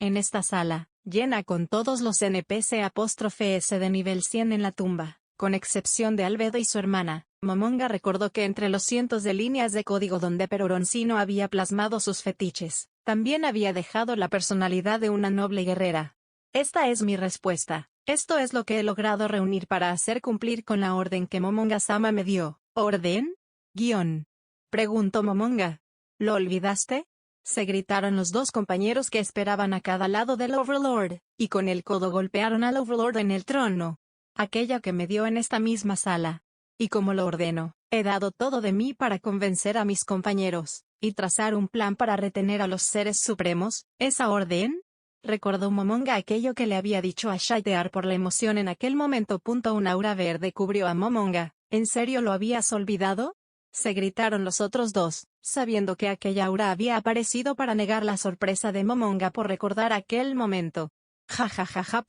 En esta sala, llena con todos los NPC'(S) de nivel 100 en la tumba, con excepción de Albedo y su hermana, Momonga recordó que entre los cientos de líneas de código donde Peroroncino había plasmado sus fetiches, también había dejado la personalidad de una noble guerrera. Esta es mi respuesta. Esto es lo que he logrado reunir para hacer cumplir con la orden que Momonga-sama me dio. ¿Orden? Guión. Preguntó Momonga. ¿Lo olvidaste? Se gritaron los dos compañeros que esperaban a cada lado del Overlord, y con el codo golpearon al Overlord en el trono. Aquella que me dio en esta misma sala. Y como lo ordeno, he dado todo de mí para convencer a mis compañeros, y trazar un plan para retener a los seres supremos. ¿Esa orden? Recordó Momonga aquello que le había dicho a Shaitear por la emoción en aquel momento. Un aura verde cubrió a Momonga. ¿En serio lo habías olvidado? Se gritaron los otros dos, sabiendo que aquella aura había aparecido para negar la sorpresa de Momonga por recordar aquel momento. Ja ja ja ja.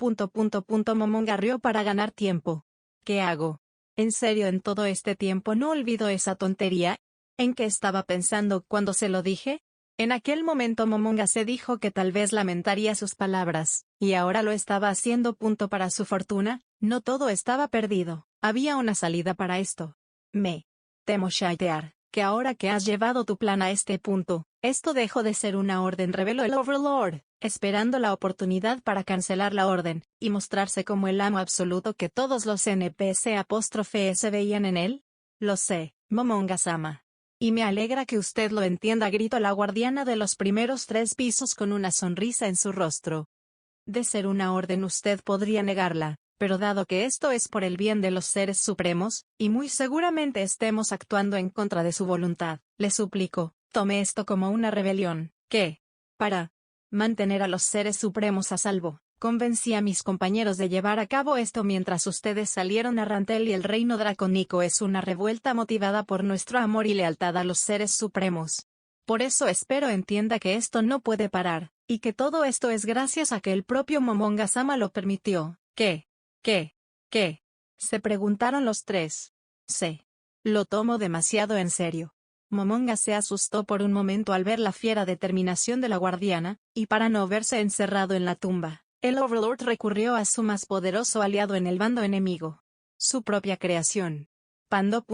Momonga rió para ganar tiempo. ¿Qué hago? ¿En serio en todo este tiempo no olvido esa tontería? ¿En qué estaba pensando cuando se lo dije? En aquel momento Momonga se dijo que tal vez lamentaría sus palabras, y ahora lo estaba haciendo. Para su fortuna, no todo estaba perdido, había una salida para esto. Me temo, Shaitear, que ahora que has llevado tu plan a este punto, esto dejó de ser una orden, reveló el Overlord, esperando la oportunidad para cancelar la orden, y mostrarse como el amo absoluto que todos los NPC'(S) veían en él. Lo sé, Momonga-sama. Y me alegra que usted lo entienda, gritó la guardiana de los primeros 3 pisos con una sonrisa en su rostro. De ser una orden usted podría negarla, pero dado que esto es por el bien de los seres supremos, y muy seguramente estemos actuando en contra de su voluntad, le suplico, tome esto como una rebelión, que, para mantener a los seres supremos a salvo, convencí a mis compañeros de llevar a cabo esto mientras ustedes salieron a Rantel, y el reino dracónico es una revuelta motivada por nuestro amor y lealtad a los seres supremos. Por eso espero entienda que esto no puede parar, y que todo esto es gracias a que el propio Momonga-sama lo permitió. ¿Qué? Se preguntaron los tres. Lo tomo demasiado en serio. Momonga se asustó por un momento al ver la fiera determinación de la guardiana, y para no verse encerrado en la tumba, el Overlord recurrió a su más poderoso aliado en el bando enemigo. Su propia creación. Pando.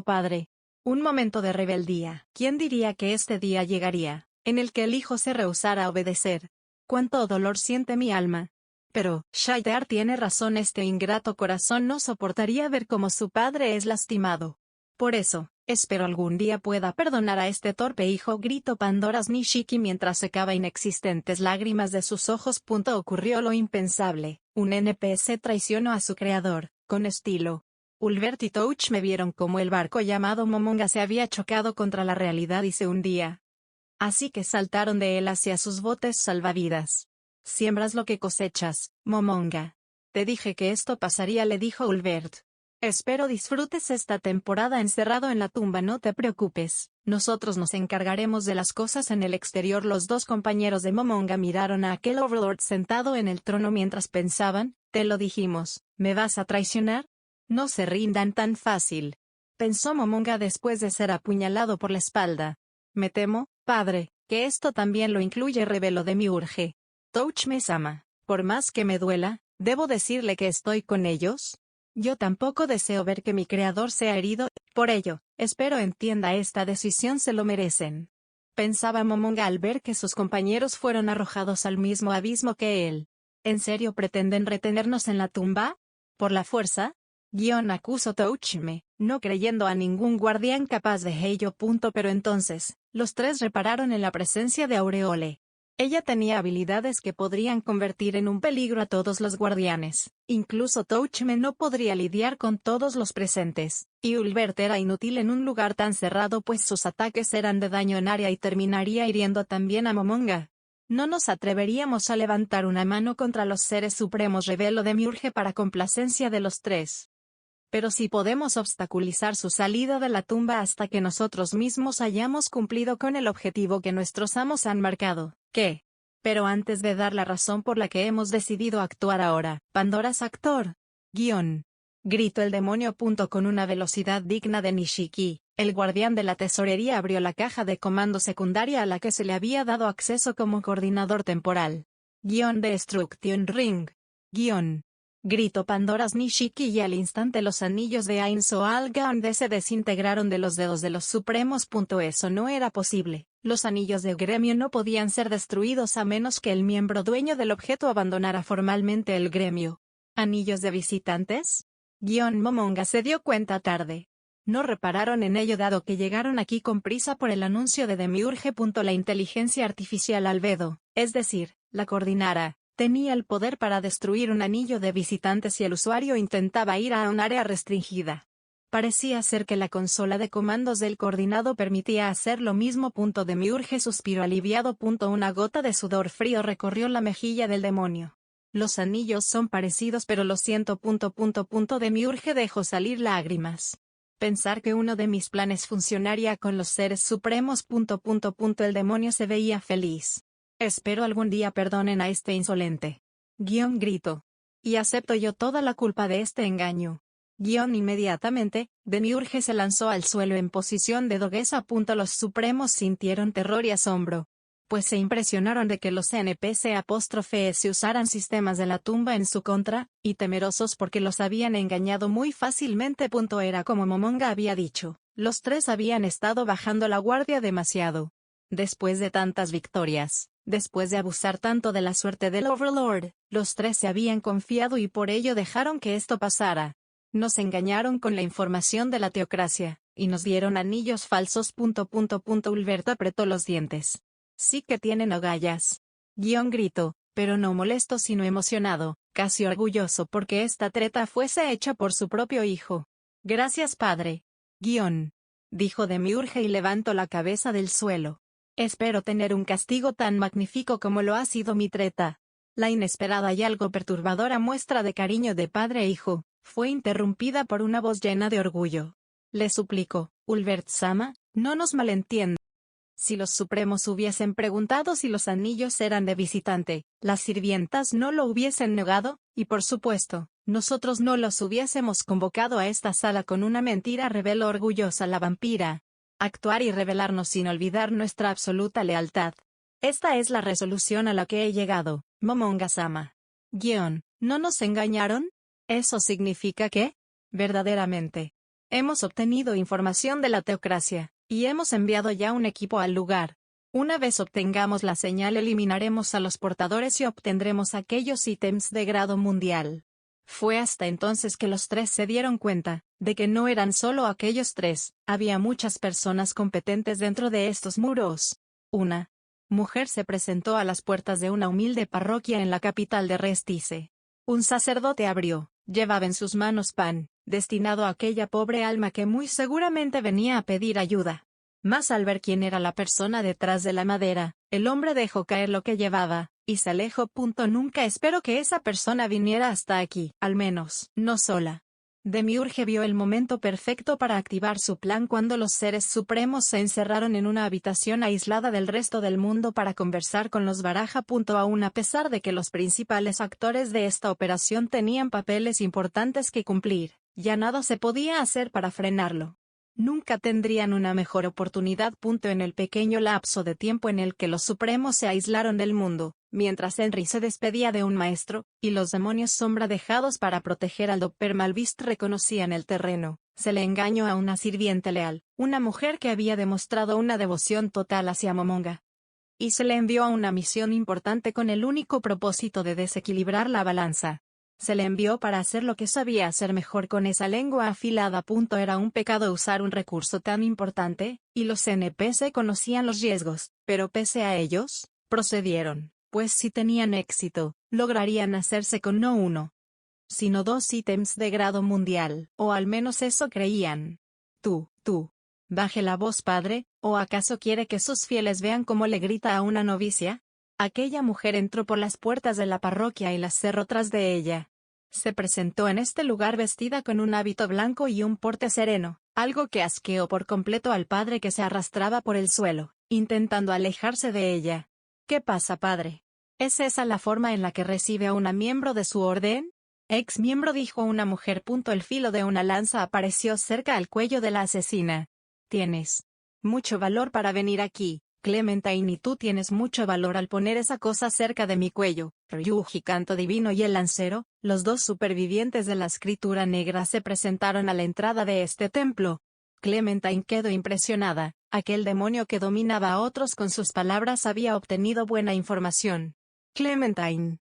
Padre. Un momento de rebeldía. ¿Quién diría que este día llegaría, en el que el hijo se rehusara a obedecer? Cuánto dolor siente mi alma. Pero, Shaitear tiene razón, este ingrato corazón no soportaría ver cómo su padre es lastimado. Por eso, espero algún día pueda perdonar a este torpe hijo, gritó Pandora's Nishiki mientras secaba inexistentes lágrimas de sus ojos. Ocurrió lo impensable, un NPC traicionó a su creador, con estilo. Ulbert y Touch me vieron como el barco llamado Momonga se había chocado contra la realidad y se hundía. Así que saltaron de él hacia sus botes salvavidas. Siembras lo que cosechas, Momonga. Te dije que esto pasaría, le dijo Ulbert. Espero disfrutes esta temporada encerrado en la tumba, no te preocupes, nosotros nos encargaremos de las cosas en el exterior. Los dos compañeros de Momonga miraron a aquel Overlord sentado en el trono mientras pensaban, te lo dijimos, ¿me vas a traicionar? No se rindan tan fácil, pensó Momonga después de ser apuñalado por la espalda. Me temo, padre, que esto también lo incluye, reveló Demiurge. Touch-me-sama, por más que me duela, ¿debo decirle que estoy con ellos? Yo tampoco deseo ver que mi creador sea herido, por ello, espero entienda esta decisión, se lo merecen. Pensaba Momonga al ver que sus compañeros fueron arrojados al mismo abismo que él. ¿En serio pretenden retenernos en la tumba? ¿Por la fuerza? Acusó Touchme, no creyendo a ningún guardián capaz de ello. Pero entonces, los tres repararon en la presencia de Aureole. Ella tenía habilidades que podrían convertir en un peligro a todos los guardianes. Incluso Touchme no podría lidiar con todos los presentes, y Ulbert era inútil en un lugar tan cerrado pues sus ataques eran de daño en área y terminaría hiriendo también a Momonga. No nos atreveríamos a levantar una mano contra los seres supremos, reveló Demiurge para complacencia de los tres. Pero si podemos obstaculizar su salida de la tumba hasta que nosotros mismos hayamos cumplido con el objetivo que nuestros amos han marcado, ¿qué? Pero antes de dar la razón por la que hemos decidido actuar ahora, Pandora's actor. Gritó el demonio. Con una velocidad digna de Nishiki, El guardián de la tesorería abrió la caja de comando secundaria a la que se le había dado acceso como coordinador temporal. Destruction Ring. Gritó Pandora's Nishiki y al instante los anillos de Ain Soal Gande se desintegraron de los dedos de los supremos. Eso no era posible. Los anillos de gremio no podían ser destruidos a menos que el miembro dueño del objeto abandonara formalmente el gremio. ¿Anillos de visitantes? Momonga se dio cuenta tarde. No repararon en ello dado que llegaron aquí con prisa por el anuncio de Demiurge. La inteligencia artificial Albedo, es decir, la coordinara, tenía el poder para destruir un anillo de visitantes si el usuario intentaba ir a un área restringida. Parecía ser que la consola de comandos del coordinado permitía hacer lo mismo. Demiurge suspiró aliviado. Una gota de sudor frío recorrió la mejilla del demonio. Los anillos son parecidos pero lo siento. Demiurge dejó salir lágrimas. Pensar que uno de mis planes funcionaría con los seres supremos. El demonio se veía feliz. Espero algún día perdonen a este insolente. Grito. Y acepto yo toda la culpa de este engaño. Inmediatamente, Demiurge se lanzó al suelo en posición de doguesa. Los supremos sintieron terror y asombro. Pues se impresionaron de que los NPC''S usaran sistemas de la tumba en su contra, y temerosos porque los habían engañado muy fácilmente. Era como Momonga había dicho, los tres habían estado bajando la guardia demasiado. Después de tantas victorias, después de abusar tanto de la suerte del Overlord, los tres se habían confiado y por ello dejaron que esto pasara. Nos engañaron con la información de la teocracia, y nos dieron anillos falsos. Ulbert apretó los dientes. Sí que tienen agallas. Grito, pero no molesto sino emocionado, casi orgulloso porque esta treta fuese hecha por su propio hijo. Gracias padre. Dijo Demiurge y levantó la cabeza del suelo. Espero tener un castigo tan magnífico como lo ha sido mi treta. La inesperada y algo perturbadora muestra de cariño de padre e hijo, fue interrumpida por una voz llena de orgullo. Le suplico, Ulbert-sama, no nos malentienda. Si los supremos hubiesen preguntado si los anillos eran de visitante, las sirvientas no lo hubiesen negado, y por supuesto, nosotros no los hubiésemos convocado a esta sala con una mentira, reveló orgullosa la vampira. Actuar y revelarnos sin olvidar nuestra absoluta lealtad. Esta es la resolución a la que he llegado, Momonga-sama. ¿No nos engañaron? ¿Eso significa que? Verdaderamente. Hemos obtenido información de la teocracia, y hemos enviado ya un equipo al lugar. Una vez obtengamos la señal eliminaremos a los portadores y obtendremos aquellos ítems de grado mundial. Fue hasta entonces que los tres se dieron cuenta, de que no eran solo aquellos tres, había muchas personas competentes dentro de estos muros. Una mujer se presentó a las puertas de una humilde parroquia en la capital de Restice. Un sacerdote abrió, llevaba en sus manos pan, destinado a aquella pobre alma que muy seguramente venía a pedir ayuda. Mas al ver quién era la persona detrás de la madera, el hombre dejó caer lo que llevaba, y se alejó. Nunca espero que esa persona viniera hasta aquí, al menos, no sola. Demiurge vio el momento perfecto para activar su plan cuando los seres supremos se encerraron en una habitación aislada del resto del mundo para conversar con los Baraja. Aún a pesar de que los principales actores de esta operación tenían papeles importantes que cumplir, ya nada se podía hacer para frenarlo. Nunca tendrían una mejor oportunidad. En el pequeño lapso de tiempo en el que los supremos se aislaron del mundo, mientras Henry se despedía de un maestro, y los demonios sombra dejados para proteger al Dr. Malvist reconocían el terreno, se le engañó a una sirviente leal, una mujer que había demostrado una devoción total hacia Momonga. Y se le envió a una misión importante con el único propósito de desequilibrar la balanza. Se le envió para hacer lo que sabía hacer mejor con esa lengua afilada. Era un pecado usar un recurso tan importante, y los NPC conocían los riesgos, pero pese a ellos, procedieron, pues si tenían éxito, lograrían hacerse con no uno, sino 2 ítems de grado mundial, o al menos eso creían. Tú. Baje la voz padre, ¿o acaso quiere que sus fieles vean cómo le grita a una novicia? Aquella mujer entró por las puertas de la parroquia y las cerró tras de ella. Se presentó en este lugar vestida con un hábito blanco y un porte sereno, algo que asqueó por completo al padre que se arrastraba por el suelo, intentando alejarse de ella. ¿Qué pasa, padre? ¿Es esa la forma en la que recibe a una miembro de su orden? Ex miembro, dijo una mujer. El filo de una lanza apareció cerca al cuello de la asesina. Tienes mucho valor para venir aquí, Clementine, y tú tienes mucho valor al poner esa cosa cerca de mi cuello. Ryuji Canto Divino y el lancero, los dos supervivientes de la escritura negra, se presentaron a la entrada de este templo. Clementine quedó impresionada. Aquel demonio que dominaba a otros con sus palabras había obtenido buena información. Clementine,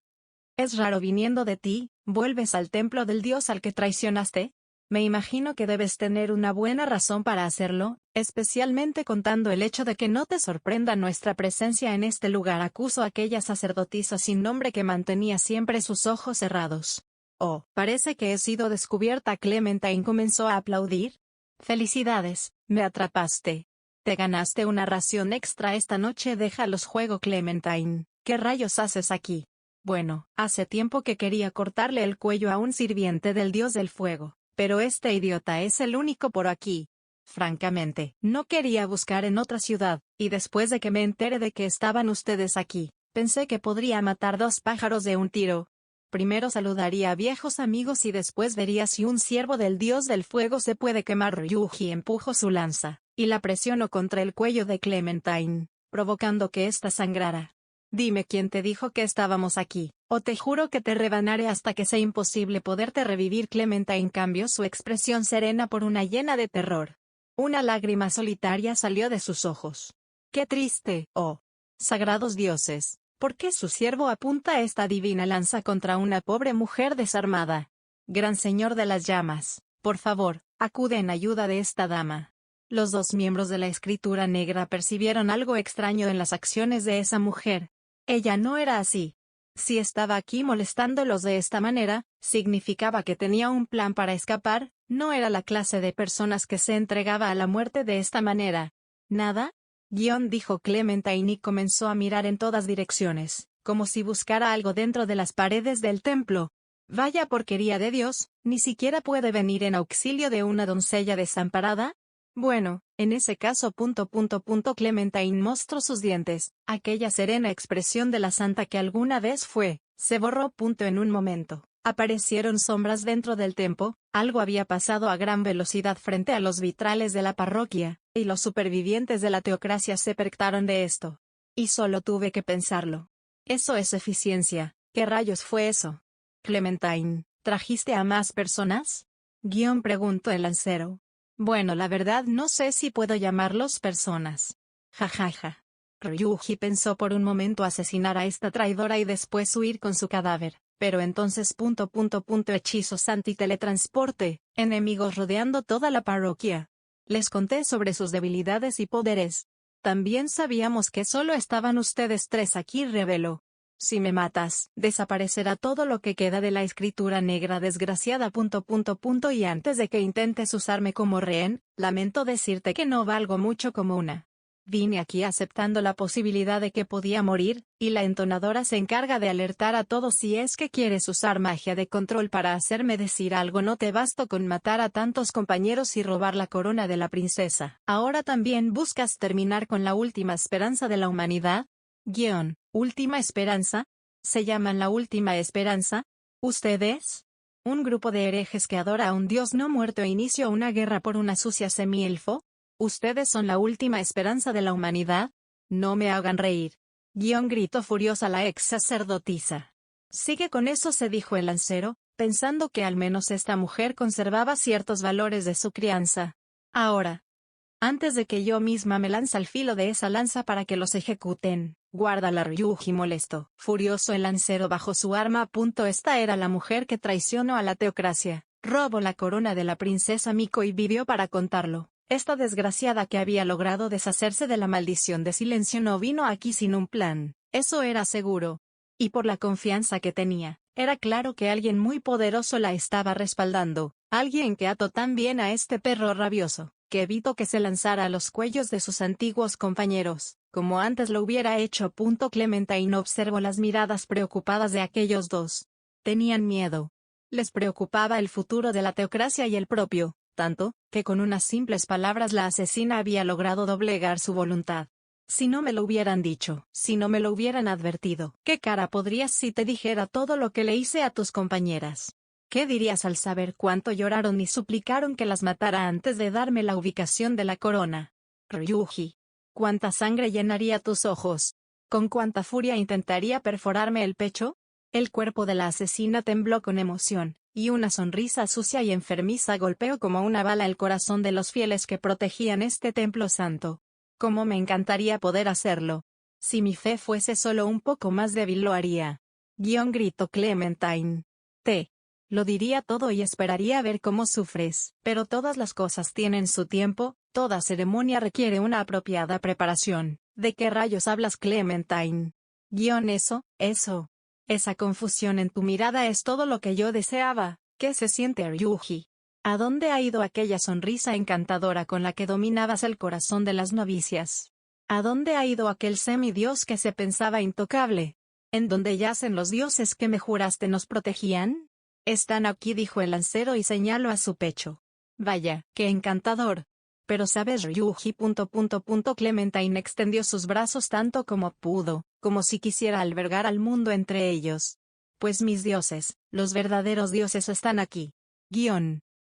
es raro viniendo de ti, ¿vuelves al templo del dios al que traicionaste? Me imagino que debes tener una buena razón para hacerlo, especialmente contando el hecho de que no te sorprenda nuestra presencia en este lugar, acusó aquella sacerdotisa sin nombre que mantenía siempre sus ojos cerrados. Oh, parece que he sido descubierta. Clementine comenzó a aplaudir. Felicidades, me atrapaste. Te ganaste una ración extra esta noche. Déjalos juego. Clementine, ¿qué rayos haces aquí? Bueno, hace tiempo que quería cortarle el cuello a un sirviente del dios del fuego, pero este idiota es el único por aquí. Francamente, no quería buscar en otra ciudad, y después de que me enteré de que estaban ustedes aquí, pensé que podría matar dos pájaros de un tiro. Primero saludaría a viejos amigos y después vería si un siervo del dios del fuego se puede quemar. Ryuji empujó su lanza, y la presionó contra el cuello de Clementine, provocando que ésta sangrara. Dime quién te dijo que estábamos aquí, o te juro que te rebanaré hasta que sea imposible poderte revivir. Clementine cambió su expresión serena por una llena de terror. Una lágrima solitaria salió de sus ojos. ¡Qué triste! Oh, sagrados dioses, ¿por qué su siervo apunta esta divina lanza contra una pobre mujer desarmada? Gran Señor de las llamas, por favor, acude en ayuda de esta dama. Los dos miembros de la escritura negra percibieron algo extraño en las acciones de esa mujer. Ella no era así. Si estaba aquí molestándolos de esta manera, significaba que tenía un plan para escapar. No era la clase de personas que se entregaba a la muerte de esta manera. ¿Nada? Dijo Clementine y comenzó a mirar en todas direcciones, como si buscara algo dentro de las paredes del templo. Vaya porquería de Dios, ¿ni siquiera puede venir en auxilio de una doncella desamparada? Bueno, en ese caso. Clementine mostró sus dientes. Aquella serena expresión de la santa que alguna vez fue, se borró. En un momento, aparecieron sombras dentro del templo. Algo había pasado a gran velocidad frente a los vitrales de la parroquia, y los supervivientes de la teocracia se percataron de esto. Y solo tuve que pensarlo. Eso es eficiencia. ¿Qué rayos fue eso? Clementine, ¿trajiste a más personas? Preguntó el lancero. Bueno, la verdad no sé si puedo llamarlos personas. Jajaja. Ryuji pensó por un momento asesinar a esta traidora y después huir con su cadáver, pero entonces. Hechizos antiteletransporte, enemigos rodeando toda la parroquia. Les conté sobre sus debilidades y poderes. También sabíamos que solo estaban ustedes tres aquí, reveló. Si me matas, desaparecerá todo lo que queda de la escritura negra desgraciada. Y antes de que intentes usarme como rehén, lamento decirte que no valgo mucho como una. Vine aquí aceptando la posibilidad de que podía morir, y la entonadora se encarga de alertar a todos si es que quieres usar magia de control para hacerme decir algo. No te basto con matar a tantos compañeros y robar la corona de la princesa. ¿Ahora también buscas terminar con la última esperanza de la humanidad? ¿Última esperanza? ¿Se llaman la última esperanza? ¿Ustedes? ¿Un grupo de herejes que adora a un dios no muerto e inició una guerra por una sucia semielfo? ¿Ustedes son la última esperanza de la humanidad? No me hagan reír. Gritó furiosa la ex sacerdotisa. Sigue con eso, se dijo el lancero, pensando que al menos esta mujer conservaba ciertos valores de su crianza. Ahora, antes de que yo misma me lance al filo de esa lanza para que los ejecuten, guárdala. Ryuji molesto. Furioso, el lancero bajó su arma. Esta era la mujer que traicionó a la teocracia, robó la corona de la princesa Miko y vivió para contarlo. Esta desgraciada que había logrado deshacerse de la maldición de silencio no vino aquí sin un plan, eso era seguro. Y por la confianza que tenía, era claro que alguien muy poderoso la estaba respaldando, alguien que ató tan bien a este perro rabioso, que evitó que se lanzara a los cuellos de sus antiguos compañeros, como antes lo hubiera hecho. Clementine observó las miradas preocupadas de aquellos dos. Tenían miedo. Les preocupaba el futuro de la teocracia y el propio, tanto, que con unas simples palabras la asesina había logrado doblegar su voluntad. Si no me lo hubieran dicho, si no me lo hubieran advertido, ¿qué cara podrías si te dijera todo lo que le hice a tus compañeras? ¿Qué dirías al saber cuánto lloraron y suplicaron que las matara antes de darme la ubicación de la corona? Ryuji. ¿Cuánta sangre llenaría tus ojos? ¿Con cuánta furia intentaría perforarme el pecho? El cuerpo de la asesina tembló con emoción, y una sonrisa sucia y enfermiza golpeó como una bala el corazón de los fieles que protegían este templo santo. Cómo me encantaría poder hacerlo. Si mi fe fuese solo un poco más débil lo haría. Gritó Clementine. Lo diría todo y esperaría ver cómo sufres, pero todas las cosas tienen su tiempo, toda ceremonia requiere una apropiada preparación. ¿De qué rayos hablas, Clementine? Eso. Esa confusión en tu mirada es todo lo que yo deseaba. ¿Qué se siente, Ryuji? ¿A dónde ha ido aquella sonrisa encantadora con la que dominabas el corazón de las novicias? ¿A dónde ha ido aquel semidios que se pensaba intocable? ¿En dónde yacen los dioses que me juraste nos protegían? Están aquí, dijo el lancero y señaló a su pecho. Vaya, qué encantador. Pero sabes, Ryuji. Clementine extendió sus brazos tanto como pudo, como si quisiera albergar al mundo entre ellos. Pues mis dioses, los verdaderos dioses están aquí.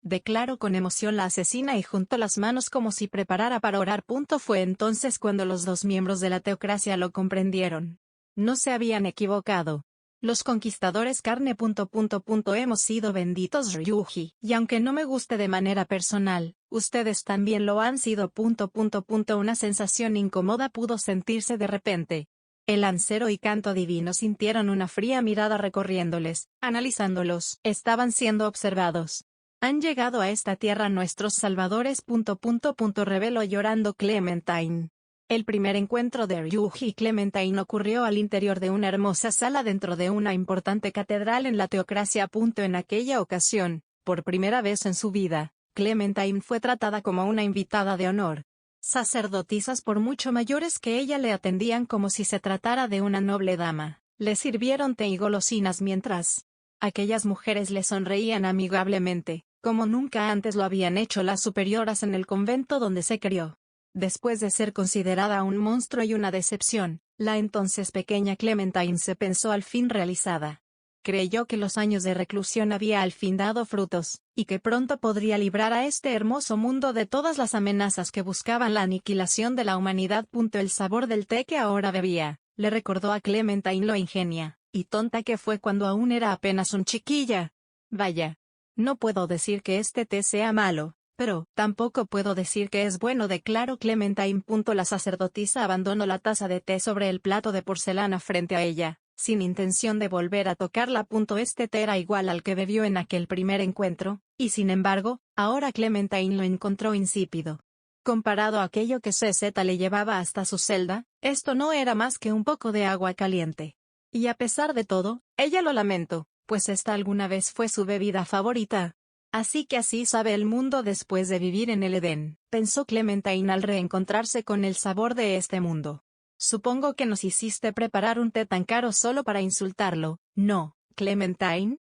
Declaró con emoción la asesina y juntó las manos como si preparara para orar. Fue entonces cuando los dos miembros de la teocracia lo comprendieron. No se habían equivocado. Los conquistadores carne. Hemos sido benditos, Ryuji. Y aunque no me guste de manera personal, ustedes también lo han sido. Una sensación incómoda pudo sentirse de repente. El lancero y Canto Divino sintieron una fría mirada recorriéndoles, analizándolos. Estaban siendo observados. Han llegado a esta tierra nuestros salvadores. Reveló llorando Clementine. El primer encuentro de Ryuji y Clementine ocurrió al interior de una hermosa sala dentro de una importante catedral en la teocracia. En aquella ocasión, por primera vez en su vida, Clementine fue tratada como una invitada de honor. Sacerdotisas por mucho mayores que ella le atendían como si se tratara de una noble dama. Le sirvieron té y golosinas mientras aquellas mujeres le sonreían amigablemente, como nunca antes lo habían hecho las superioras en el convento donde se crió. Después de ser considerada un monstruo y una decepción, la entonces pequeña Clementine se pensó al fin realizada. Creyó que los años de reclusión había al fin dado frutos, y que pronto podría librar a este hermoso mundo de todas las amenazas que buscaban la aniquilación de la humanidad. El sabor del té que ahora bebía, le recordó a Clementine lo ingenia y tonta que fue cuando aún era apenas un chiquilla. Vaya. No puedo decir que este té sea malo, pero tampoco puedo decir que es bueno, declaró Clementine. La sacerdotisa abandonó la taza de té sobre el plato de porcelana frente a ella, sin intención de volver a tocarla. Este té era igual al que bebió en aquel primer encuentro, y sin embargo, ahora Clementine lo encontró insípido. Comparado a aquello que CZ le llevaba hasta su celda, esto no era más que un poco de agua caliente. Y a pesar de todo, ella lo lamentó, pues esta alguna vez fue su bebida favorita. Así que así sabe el mundo después de vivir en el Edén, pensó Clementine al reencontrarse con el sabor de este mundo. Supongo que nos hiciste preparar un té tan caro solo para insultarlo, ¿no, Clementine?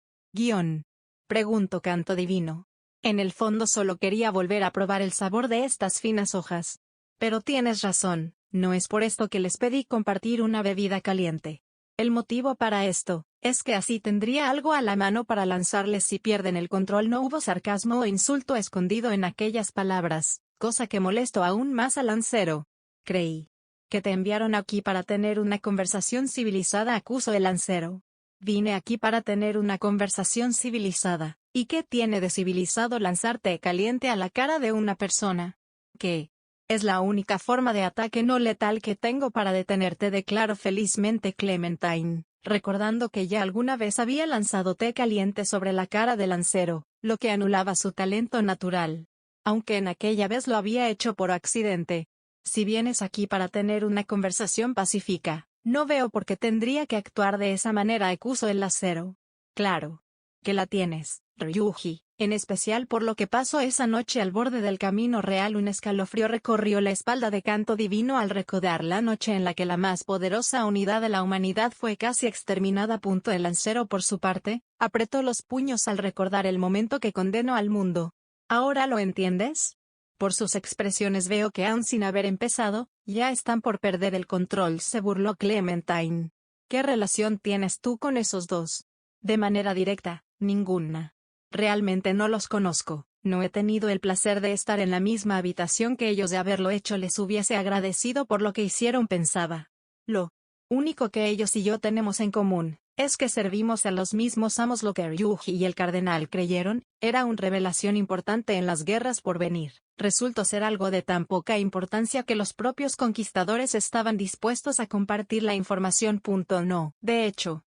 Preguntó Canto Divino. En el fondo solo quería volver a probar el sabor de estas finas hojas. Pero tienes razón, no es por esto que les pedí compartir una bebida caliente. El motivo para esto es que así tendría algo a la mano para lanzarles si pierden el control. No hubo sarcasmo o insulto escondido en aquellas palabras, cosa que molestó aún más al lancero. Creí que te enviaron aquí para tener una conversación civilizada, acusó el lancero. Vine aquí para tener una conversación civilizada. ¿Y qué tiene de civilizado lanzarte caliente a la cara de una persona? ¿Qué? Es la única forma de ataque no letal que tengo para detenerte, declaró felizmente Clementine, recordando que ya alguna vez había lanzado té caliente sobre la cara del lancero, lo que anulaba su talento natural. Aunque en aquella vez lo había hecho por accidente. Si vienes aquí para tener una conversación pacífica, no veo por qué tendría que actuar de esa manera, acusó el lancero. Claro que la tienes, Ryuji. En especial por lo que pasó esa noche al borde del camino real. Un escalofrío recorrió la espalda de Canto Divino al recordar la noche en la que la más poderosa unidad de la humanidad fue casi exterminada. El lancero por su parte, apretó los puños al recordar el momento que condenó al mundo. ¿Ahora lo entiendes? Por sus expresiones veo que aún sin haber empezado, ya están por perder el control, se burló Clementine. ¿Qué relación tienes tú con esos dos? De manera directa, ninguna. Realmente no los conozco, no he tenido el placer de estar en la misma habitación que ellos. De haberlo hecho les hubiese agradecido por lo que hicieron. Pensaba. Lo único que ellos y yo tenemos en común es que servimos a los mismos amos. Lo que Ryuji y el cardenal creyeron era una revelación importante en las guerras por venir. Resultó ser algo de tan poca importancia que los propios conquistadores estaban dispuestos a compartir la información. No. De hecho,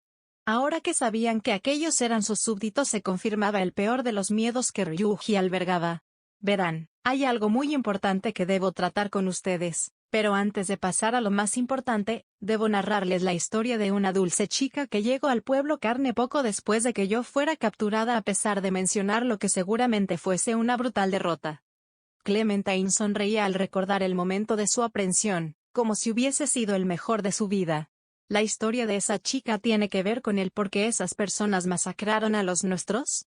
ahora que sabían que aquellos eran sus súbditos, se confirmaba el peor de los miedos que Ryuji albergaba. Verán, hay algo muy importante que debo tratar con ustedes, pero antes de pasar a lo más importante, debo narrarles la historia de una dulce chica que llegó al pueblo Carne poco después de que yo fuera capturada, a pesar de mencionar lo que seguramente fuese una brutal derrota. Clementine sonreía al recordar el momento de su aprehensión, como si hubiese sido el mejor de su vida. La historia de esa chica tiene que ver con el por qué esas personas masacraron a los nuestros.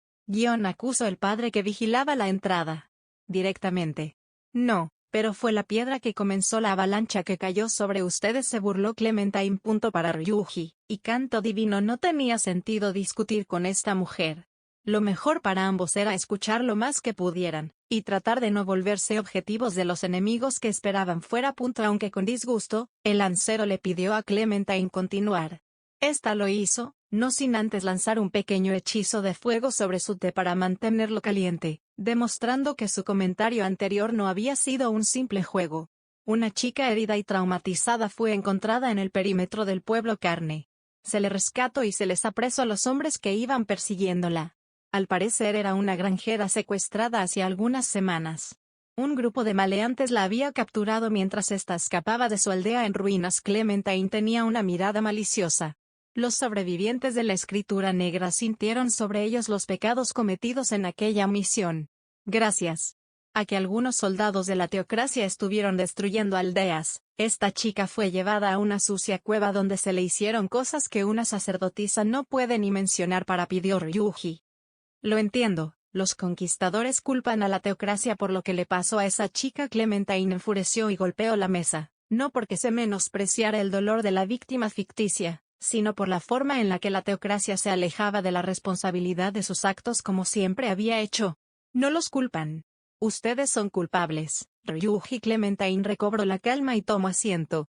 Acusó el padre que vigilaba la entrada. Directamente. No, pero fue la piedra que comenzó la avalancha que cayó sobre ustedes, se burló Clementine. Para Ryuji y Canto Divino no tenía sentido discutir con esta mujer. Lo mejor para ambos era escuchar lo más que pudieran, y tratar de no volverse objetivos de los enemigos que esperaban fuera. Aunque con disgusto, el lancero le pidió a Clementine continuar. Esta lo hizo, no sin antes lanzar un pequeño hechizo de fuego sobre su té para mantenerlo caliente, demostrando que su comentario anterior no había sido un simple juego. Una chica herida y traumatizada fue encontrada en el perímetro del pueblo Carne. Se le rescató y se les apresó a los hombres que iban persiguiéndola. Al parecer era una granjera secuestrada hacía algunas semanas. Un grupo de maleantes la había capturado mientras ésta escapaba de su aldea en ruinas. Clementine tenía una mirada maliciosa. Los sobrevivientes de la escritura negra sintieron sobre ellos los pecados cometidos en aquella misión. Gracias a que algunos soldados de la teocracia estuvieron destruyendo aldeas, esta chica fue llevada a una sucia cueva donde se le hicieron cosas que una sacerdotisa no puede ni mencionar. Pidió Ryuji. Lo entiendo, los conquistadores culpan a la teocracia por lo que le pasó a esa chica. Clementine enfureció y golpeó la mesa, no porque se menospreciara el dolor de la víctima ficticia, sino por la forma en la que la teocracia se alejaba de la responsabilidad de sus actos como siempre había hecho. No los culpan. Ustedes son culpables. Ryuji. Clementine recobró la calma y tomó asiento.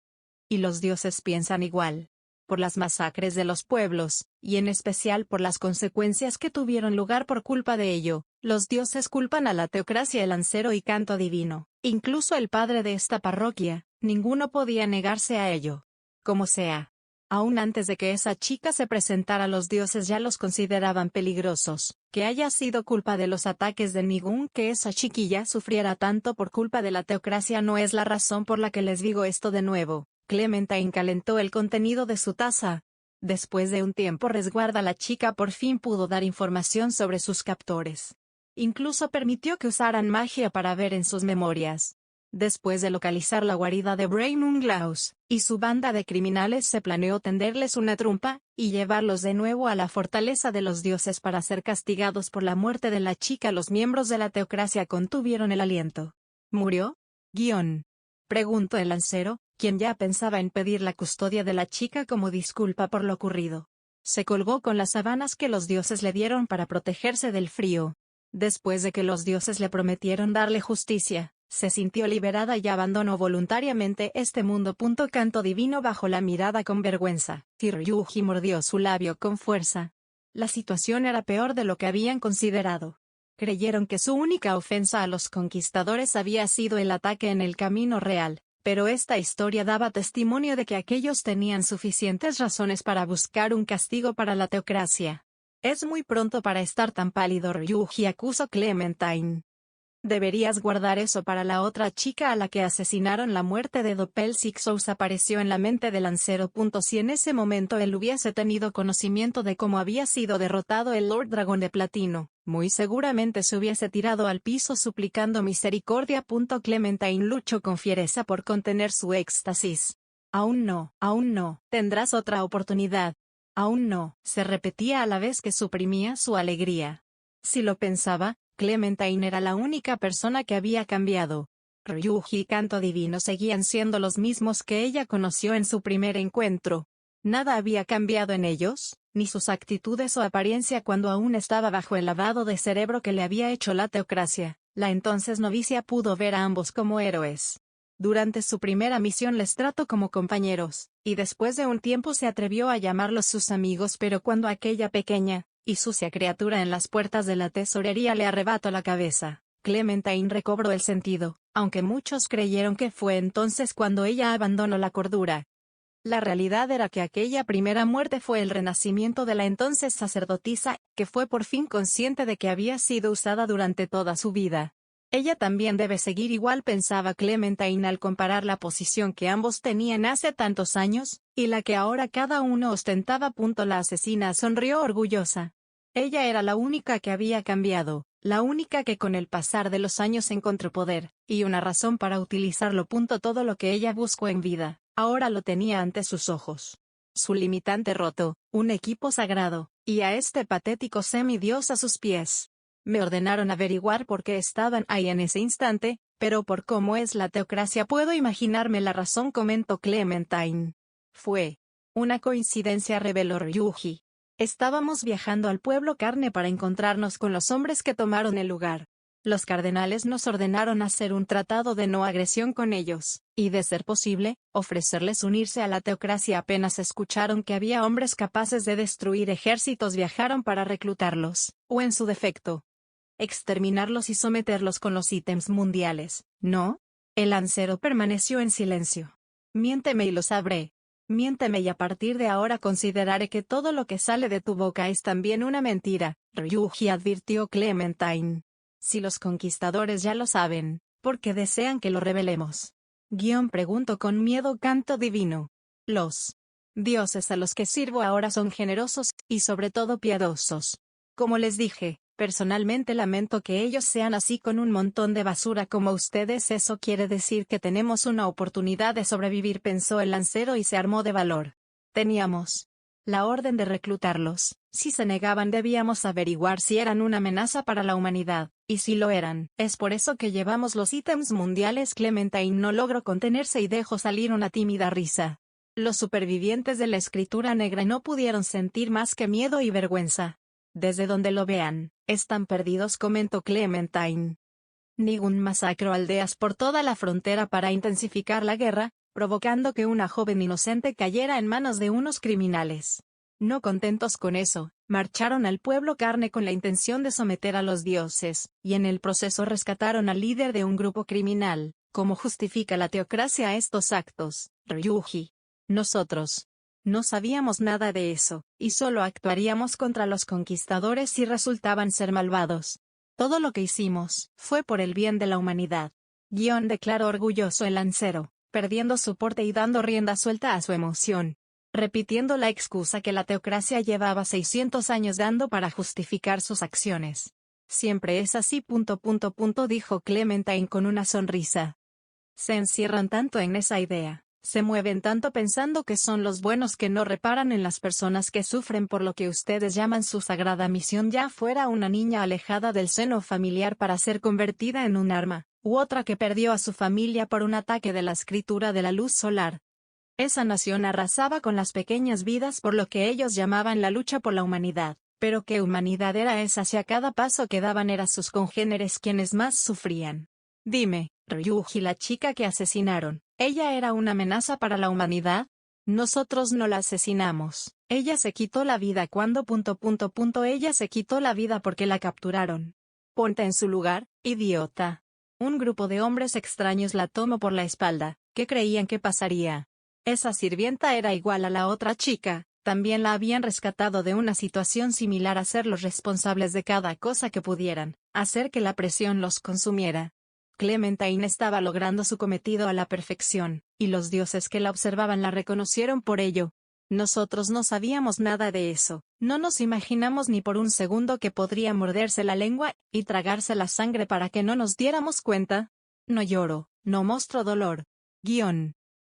Y los dioses piensan igual. Por las masacres de los pueblos, y en especial por las consecuencias que tuvieron lugar por culpa de ello, los dioses culpan a la teocracia, el lancero y Canto Divino, incluso el padre de esta parroquia. Ninguno podía negarse a ello. Como sea. Aún antes de que esa chica se presentara, los dioses ya los consideraban peligrosos. Que haya sido culpa de los ataques de Nigun que esa chiquilla sufriera tanto por culpa de la teocracia no es la razón por la que les digo esto de nuevo. Clementine calentó el contenido de su taza. Después de un tiempo resguarda, la chica por fin pudo dar información sobre sus captores. Incluso permitió que usaran magia para ver en sus memorias. Después de localizar la guarida de Brainunglaus y su banda de criminales, se planeó tenderles una trompa y llevarlos de nuevo a la fortaleza de los dioses para ser castigados por la muerte de la chica. Los miembros de la teocracia contuvieron el aliento. ¿Murió? Preguntó el lancero, quien ya pensaba en pedir la custodia de la chica como disculpa por lo ocurrido. Se colgó con las sábanas que los dioses le dieron para protegerse del frío. Después de que los dioses le prometieron darle justicia, se sintió liberada y abandonó voluntariamente este mundo. Canto Divino bajó la mirada con vergüenza. Ryuji mordió su labio con fuerza. La situación era peor de lo que habían considerado. Creyeron que su única ofensa a los conquistadores había sido el ataque en el camino real, pero esta historia daba testimonio de que aquellos tenían suficientes razones para buscar un castigo para la teocracia. Es muy pronto para estar tan pálido, Ryuji acusó Clementine. Deberías guardar eso para la otra chica a la que asesinaron. La muerte de Doppelsixous apareció en la mente del lancero. Si en ese momento él hubiese tenido conocimiento de cómo había sido derrotado el Lord Dragón de Platino, muy seguramente se hubiese tirado al piso suplicando misericordia. Clementine luchó con fiereza por contener su éxtasis. Aún no, tendrás otra oportunidad. Aún no, se repetía a la vez que suprimía su alegría. Si lo pensaba, Clementine era la única persona que había cambiado. Ryuji y Canto Divino seguían siendo los mismos que ella conoció en su primer encuentro. ¿Nada había cambiado en ellos? ni sus actitudes o apariencia cuando aún estaba bajo el lavado de cerebro que le había hecho la teocracia. La entonces novicia pudo ver a ambos como héroes. Durante su primera misión les trató como compañeros, y después de un tiempo se atrevió a llamarlos sus amigos, pero cuando aquella pequeña y sucia criatura en las puertas de la tesorería le arrebató la cabeza, Clementine recobró el sentido, aunque muchos creyeron que fue entonces cuando ella abandonó la cordura. La realidad era que aquella primera muerte fue el renacimiento de la entonces sacerdotisa, que fue por fin consciente de que había sido usada durante toda su vida. Ella también debe seguir igual, pensaba Clementine al comparar la posición que ambos tenían hace tantos años, y la que ahora cada uno ostentaba. La asesina sonrió orgullosa. Ella era la única que había cambiado, la única que con el pasar de los años encontró poder, y una razón para utilizarlo. Todo lo que ella buscó en vida, ahora lo tenía ante sus ojos. Su limitante roto, un equipo sagrado, y a este patético semidios a sus pies. Me ordenaron averiguar por qué estaban ahí en ese instante, pero por cómo es la teocracia puedo imaginarme la razón, comentó Clementine. Fue una coincidencia, reveló Ryuji. Estábamos viajando al pueblo Carne para encontrarnos con los hombres que tomaron el lugar. Los cardenales nos ordenaron hacer un tratado de no agresión con ellos, y de ser posible, ofrecerles unirse a la teocracia. Apenas escucharon que había hombres capaces de destruir ejércitos, viajaron para reclutarlos, o en su defecto, exterminarlos y someterlos con los ítems mundiales, ¿no? El lancero permaneció en silencio. Miénteme y lo sabré. Miénteme y a partir de ahora consideraré que todo lo que sale de tu boca es también una mentira, Ryuji advirtió Clementine. Si los conquistadores ya lo saben, ¿por qué desean que lo revelemos? Preguntó con miedo Canto Divino. Los dioses a los que sirvo ahora son generosos, y sobre todo piadosos. Como les dije, personalmente lamento que ellos sean así con un montón de basura como ustedes. Eso quiere decir que tenemos una oportunidad de sobrevivir, pensó el lancero y se armó de valor. Teníamos la orden de reclutarlos. Si se negaban debíamos averiguar si eran una amenaza para la humanidad, y si lo eran. Es por eso que llevamos los ítems mundiales. Clementine no logró contenerse y dejó salir una tímida risa. Los supervivientes de la escritura negra no pudieron sentir más que miedo y vergüenza. Desde donde lo vean, están perdidos, comentó Clementine. Nigun masacró aldeas por toda la frontera para intensificar la guerra, provocando que una joven inocente cayera en manos de unos criminales. No contentos con eso, marcharon al pueblo Carne con la intención de someter a los dioses, y en el proceso rescataron al líder de un grupo criminal. ¿Cómo justifica la teocracia estos actos, Ryuji? Nosotros no sabíamos nada de eso, y solo actuaríamos contra los conquistadores si resultaban ser malvados. Todo lo que hicimos fue por el bien de la humanidad. Declaró orgulloso el lancero, perdiendo su porte y dando rienda suelta a su emoción, repitiendo la excusa que la teocracia llevaba 600 años dando para justificar sus acciones. Siempre es así. Dijo Clementine con una sonrisa. Se encierran tanto en esa idea. Se mueven tanto pensando que son los buenos que no reparan en las personas que sufren por lo que ustedes llaman su sagrada misión, ya fuera una niña alejada del seno familiar para ser convertida en un arma, u otra que perdió a su familia por un ataque de la escritura de la luz solar. Esa nación arrasaba con las pequeñas vidas por lo que ellos llamaban la lucha por la humanidad. Pero ¿qué humanidad era esa si a cada paso que daban eran sus congéneres quienes más sufrían? Dime, Ryuji, la chica que asesinaron, ¿ella era una amenaza para la humanidad? Nosotros no la asesinamos. Ella se quitó la vida cuando... Ella se quitó la vida porque la capturaron. Ponte en su lugar, idiota. Un grupo de hombres extraños la tomó por la espalda. ¿Qué creían que pasaría? Esa sirvienta era igual a la otra chica. También la habían rescatado de una situación similar a ser los responsables de cada cosa que pudieran, hacer que la presión los consumiera. Clementine estaba logrando su cometido a la perfección, y los dioses que la observaban la reconocieron por ello. Nosotros no sabíamos nada de eso, no nos imaginamos ni por un segundo que podría morderse la lengua y tragarse la sangre para que no nos diéramos cuenta. No lloro, no mostro dolor.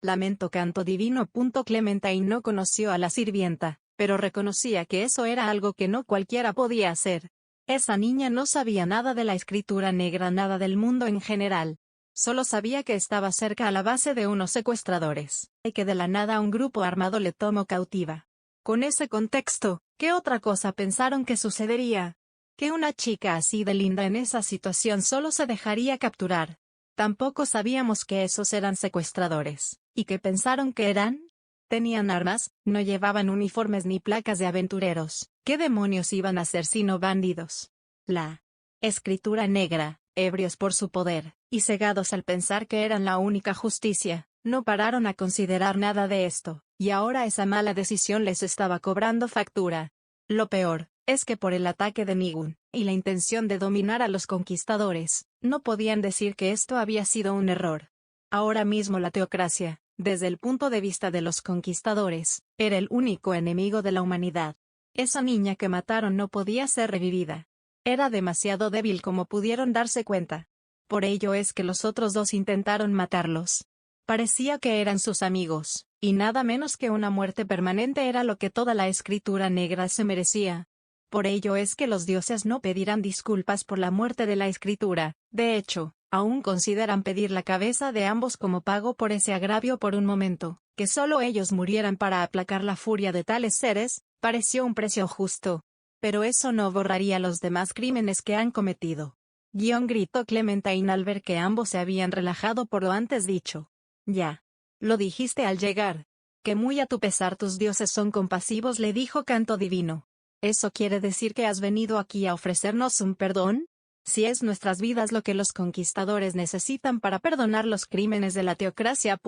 Lamento Canto Divino. Clementine no conoció a la sirvienta, pero reconocía que eso era algo que no cualquiera podía hacer. Esa niña no sabía nada de la escritura negra, nada del mundo en general. Solo sabía que estaba cerca a la base de unos secuestradores, y que de la nada un grupo armado le tomó cautiva. Con ese contexto, ¿Qué otra cosa pensaron que sucedería? Que una chica así de linda en esa situación solo se dejaría capturar. Tampoco sabíamos que esos eran secuestradores. ¿Y qué pensaron que eran? Tenían armas, no llevaban uniformes ni placas de aventureros. ¿Qué demonios iban a ser sino bandidos? La escritura negra, ebrios por su poder, y cegados al pensar que eran la única justicia, no pararon a considerar nada de esto, y ahora esa mala decisión les estaba cobrando factura. Lo peor, es que por el ataque de Nigun, y la intención de dominar a los conquistadores, no podían decir que esto había sido un error. Ahora mismo la teocracia, desde el punto de vista de los conquistadores, era el único enemigo de la humanidad. Esa niña que mataron no podía ser revivida. Era demasiado débil como pudieron darse cuenta. Por ello es que los otros dos intentaron matarlos. Parecía que eran sus amigos, y nada menos que una muerte permanente era lo que toda la escritura negra se merecía. Por ello es que los dioses no pedirán disculpas por la muerte de la escritura, de hecho, aún consideran pedir la cabeza de ambos como pago por ese agravio por un momento, que solo ellos murieran para aplacar la furia de tales seres, pareció un precio justo. Pero eso no borraría los demás crímenes que han cometido. Gritó Clementine al ver que ambos se habían relajado por lo antes dicho. Ya. Lo dijiste al llegar. Que muy a tu pesar tus dioses son compasivos, le dijo Canto Divino. ¿Eso quiere decir que has venido aquí a ofrecernos un perdón? Si es nuestras vidas lo que los conquistadores necesitan para perdonar los crímenes de la teocracia.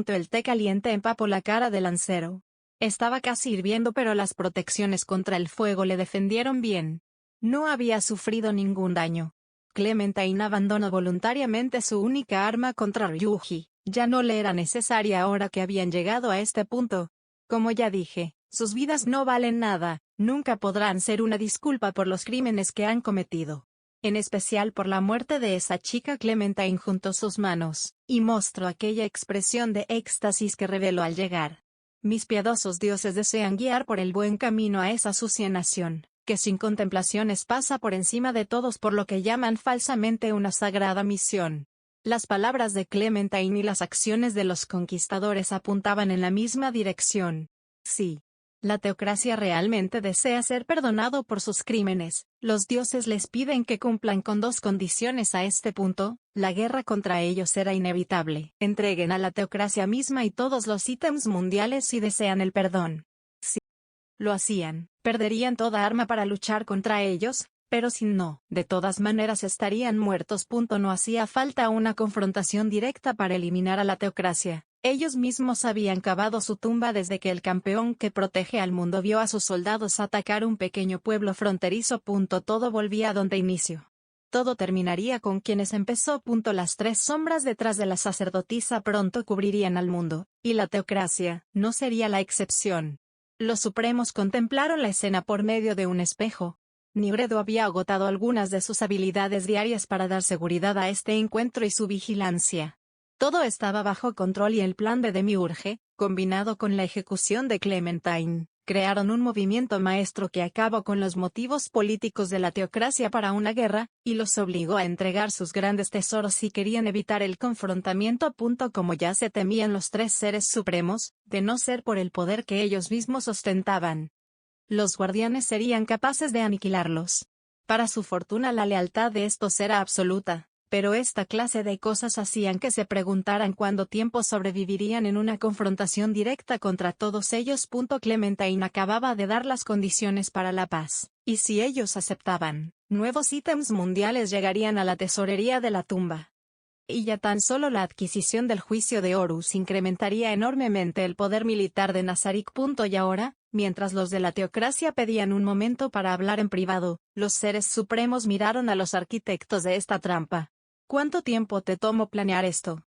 El té caliente empapó la cara del lancero. Estaba casi hirviendo, pero las protecciones contra el fuego le defendieron bien. No había sufrido ningún daño. Clementine abandonó voluntariamente su única arma contra Ryuji. Ya no le era necesaria ahora que habían llegado a este punto. Como ya dije, sus vidas no valen nada, nunca podrán ser una disculpa por los crímenes que han cometido. En especial por la muerte de esa chica. Clementine juntó sus manos, y mostró aquella expresión de éxtasis que reveló al llegar. Mis piadosos dioses desean guiar por el buen camino a esa sucia nación, que sin contemplaciones pasa por encima de todos por lo que llaman falsamente una sagrada misión. Las palabras de Clementine y las acciones de los conquistadores apuntaban en la misma dirección. Sí. La teocracia realmente desea ser perdonado por sus crímenes. Los dioses les piden que cumplan con dos condiciones a este punto. La guerra contra ellos era inevitable. Entreguen a la teocracia misma y todos los ítems mundiales si desean el perdón. Si lo hacían, perderían toda arma para luchar contra ellos, pero si no, de todas maneras estarían muertos. No hacía falta una confrontación directa para eliminar a la teocracia. Ellos mismos habían cavado su tumba desde que el campeón que protege al mundo vio a sus soldados atacar un pequeño pueblo fronterizo. Todo volvía a donde inició. Todo terminaría con quienes empezó. Las tres sombras detrás de la sacerdotisa pronto cubrirían al mundo, y la teocracia no sería la excepción. Los supremos contemplaron la escena por medio de un espejo. Nigredo había agotado algunas de sus habilidades diarias para dar seguridad a este encuentro y su vigilancia. Todo estaba bajo control y el plan de Demiurge, combinado con la ejecución de Clementine, crearon un movimiento maestro que acabó con los motivos políticos de la teocracia para una guerra, y los obligó a entregar sus grandes tesoros si querían evitar el confrontamiento. Como ya se temían los tres seres supremos, de no ser por el poder que ellos mismos ostentaban, los guardianes serían capaces de aniquilarlos. Para su fortuna la lealtad de estos era absoluta. Pero esta clase de cosas hacían que se preguntaran cuánto tiempo sobrevivirían en una confrontación directa contra todos ellos. Clementine acababa de dar las condiciones para la paz, y si ellos aceptaban, nuevos ítems mundiales llegarían a la tesorería de la tumba. Y ya tan solo la adquisición del juicio de Horus incrementaría enormemente el poder militar de Nazarik. Y ahora, mientras los de la teocracia pedían un momento para hablar en privado, los seres supremos miraron a los arquitectos de esta trampa. ¿Cuánto tiempo te tomó planear esto?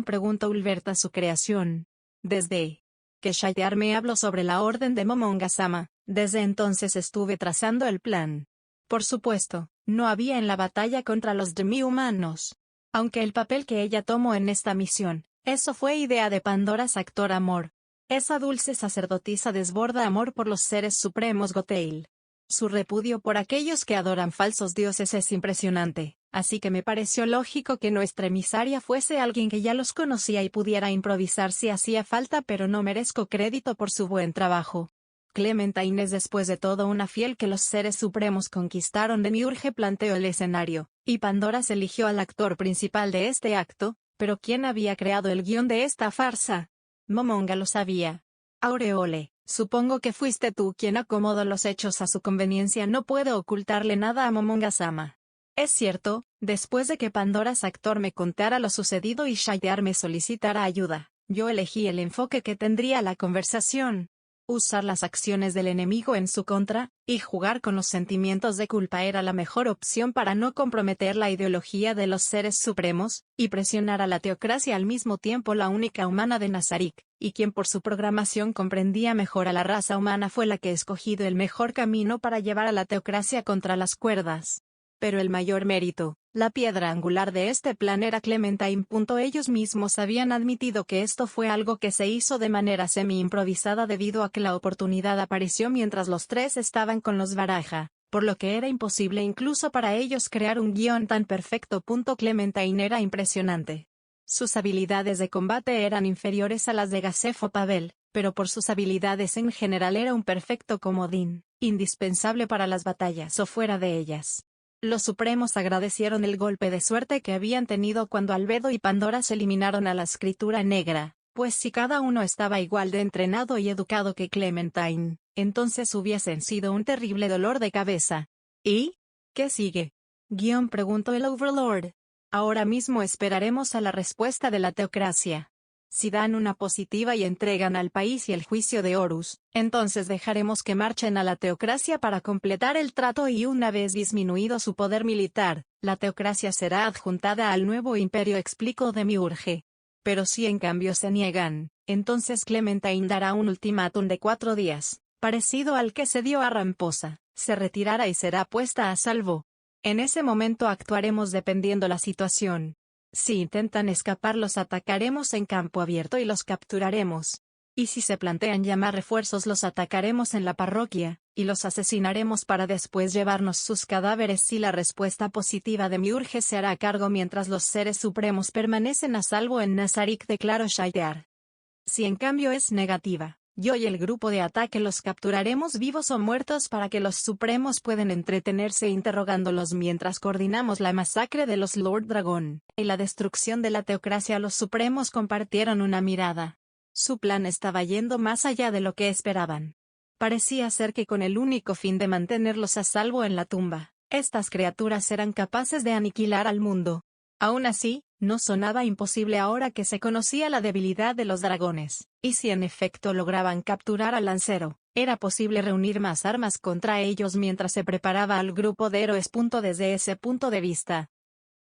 Preguntó Ulberta su creación. Desde que Shaitear me habló sobre la orden de Momonga-sama, desde entonces estuve trazando el plan. Por supuesto, no había en la batalla contra los demi-humanos. Aunque el papel que ella tomó en esta misión, eso fue idea de Pandora's actor Amor. Esa dulce sacerdotisa desborda amor por los seres supremos Gotail. Su repudio por aquellos que adoran falsos dioses es impresionante, así que me pareció lógico que nuestra emisaria fuese alguien que ya los conocía y pudiera improvisar si hacía falta, pero no merezco crédito por su buen trabajo. Clementine es después de todo una fiel que los seres supremos conquistaron. Demiurge planteó el escenario, y Pandora se eligió al actor principal de este acto, pero ¿quién había creado el guión de esta farsa? Momonga lo sabía. Aureole, supongo que fuiste tú quien acomodó los hechos a su conveniencia. No puedo ocultarle nada a Momonga-sama. Es cierto, después de que Pandora's actor me contara lo sucedido y Shaidear me solicitara ayuda, yo elegí el enfoque que tendría la conversación. Usar las acciones del enemigo en su contra, y jugar con los sentimientos de culpa era la mejor opción para no comprometer la ideología de los seres supremos, y presionar a la teocracia al mismo tiempo. La única humana de Nazarick, y quien por su programación comprendía mejor a la raza humana, fue la que escogido el mejor camino para llevar a la teocracia contra las cuerdas. Pero el mayor mérito, la piedra angular de este plan era Clementine. Ellos mismos habían admitido que esto fue algo que se hizo de manera semi-improvisada debido a que la oportunidad apareció mientras los tres estaban con los Baraja, por lo que era imposible incluso para ellos crear un guión tan perfecto. Clementine era impresionante. Sus habilidades de combate eran inferiores a las de Gasef o Pavel, pero por sus habilidades en general era un perfecto comodín, indispensable para las batallas o fuera de ellas. Los Supremos agradecieron el golpe de suerte que habían tenido cuando Albedo y Pandora se eliminaron a la Escritura Negra, pues si cada uno estaba igual de entrenado y educado que Clementine, entonces hubiesen sido un terrible dolor de cabeza. ¿Y? ¿Qué sigue? Preguntó el Overlord. Ahora mismo esperaremos a la respuesta de la teocracia. Si dan una positiva y entregan al país y el juicio de Horus, entonces dejaremos que marchen a la teocracia para completar el trato y una vez disminuido su poder militar, la teocracia será adjuntada al nuevo imperio, explicó Demiurge. Pero si en cambio se niegan, entonces Clementine dará un ultimátum de 4 días, parecido al que se dio a Ramposa, se retirará y será puesta a salvo. En ese momento actuaremos dependiendo la situación. Si intentan escapar los atacaremos en campo abierto y los capturaremos. Y si se plantean llamar refuerzos los atacaremos en la parroquia, y los asesinaremos para después llevarnos sus cadáveres. Si la respuesta positiva de Demiurge se hará cargo mientras los seres supremos permanecen a salvo en Nazarick, declaró Shaidear. Si en cambio es negativa, yo y el grupo de ataque los capturaremos vivos o muertos para que los supremos puedan entretenerse interrogándolos mientras coordinamos la masacre de los Lord Dragón y la destrucción de la teocracia. Los supremos compartieron una mirada. Su plan estaba yendo más allá de lo que esperaban. Parecía ser que con el único fin de mantenerlos a salvo en la tumba, estas criaturas eran capaces de aniquilar al mundo. Aún así, no sonaba imposible ahora que se conocía la debilidad de los dragones, y si en efecto lograban capturar al lancero, era posible reunir más armas contra ellos mientras se preparaba al grupo de héroes. Desde ese punto de vista,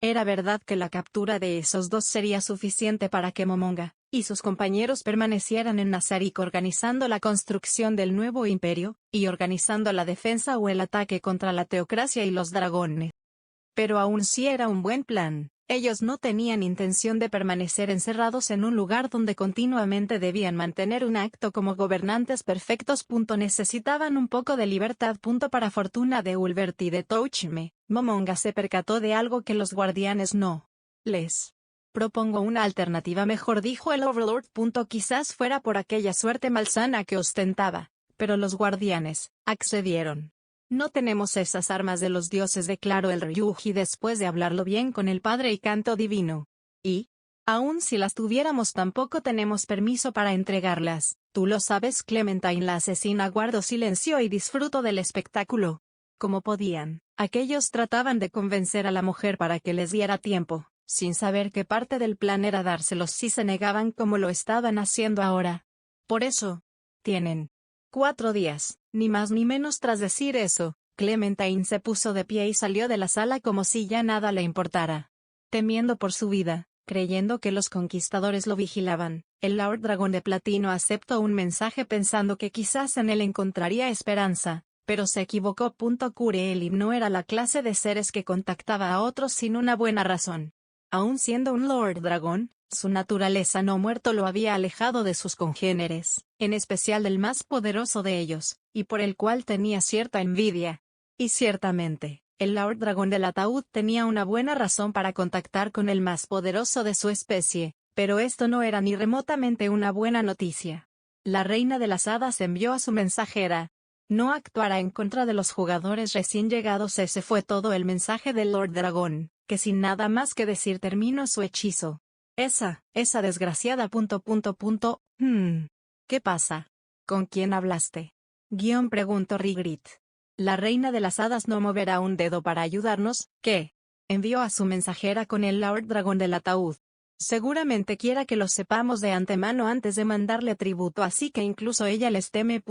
era verdad que la captura de esos dos sería suficiente para que Momonga y sus compañeros permanecieran en Nazarick organizando la construcción del nuevo imperio, y organizando la defensa o el ataque contra la teocracia y los dragones. Pero aún si era un buen plan, ellos no tenían intención de permanecer encerrados en un lugar donde continuamente debían mantener un acto como gobernantes perfectos. Necesitaban un poco de libertad. Para fortuna de Ulbert y de Touchme, Momonga se percató de algo que los guardianes no les propongo una alternativa mejor, dijo el Overlord. Quizás fuera por aquella suerte malsana que ostentaba, pero los guardianes accedieron. No tenemos esas armas de los dioses, declaró el Ryuji después de hablarlo bien con el padre y canto divino. Y, aun si las tuviéramos, tampoco tenemos permiso para entregarlas. Tú lo sabes. Clementine, la asesina, guardó silencio y disfrutó del espectáculo. Como podían, aquellos trataban de convencer a la mujer para que les diera tiempo, sin saber que parte del plan era dárselos si se negaban, como lo estaban haciendo ahora. Por eso, tienen 4 días, ni más ni menos. Tras decir eso, Clementine se puso de pie y salió de la sala como si ya nada le importara. Temiendo por su vida, creyendo que los conquistadores lo vigilaban, el Lord Dragón de Platino aceptó un mensaje pensando que quizás en él encontraría esperanza, pero se equivocó. Kurelim no era la clase de seres que contactaba a otros sin una buena razón. Aun siendo un Lord Dragón, su naturaleza no muerto lo había alejado de sus congéneres, en especial del más poderoso de ellos, y por el cual tenía cierta envidia. Y ciertamente, el Lord Dragón del Ataúd tenía una buena razón para contactar con el más poderoso de su especie, pero esto no era ni remotamente una buena noticia. La reina de las hadas envió a su mensajera. No actuará en contra de los jugadores recién llegados. Ese fue todo el mensaje del Lord Dragón, que sin nada más que decir terminó su hechizo. Esa desgraciada... ¿Qué pasa? ¿Con quién hablaste? Preguntó Rigrit. La reina de las hadas no moverá un dedo para ayudarnos, ¿qué? Envió a su mensajera con el Lord Dragón del ataúd. Seguramente quiera que lo sepamos de antemano antes de mandarle tributo, así que incluso ella les teme...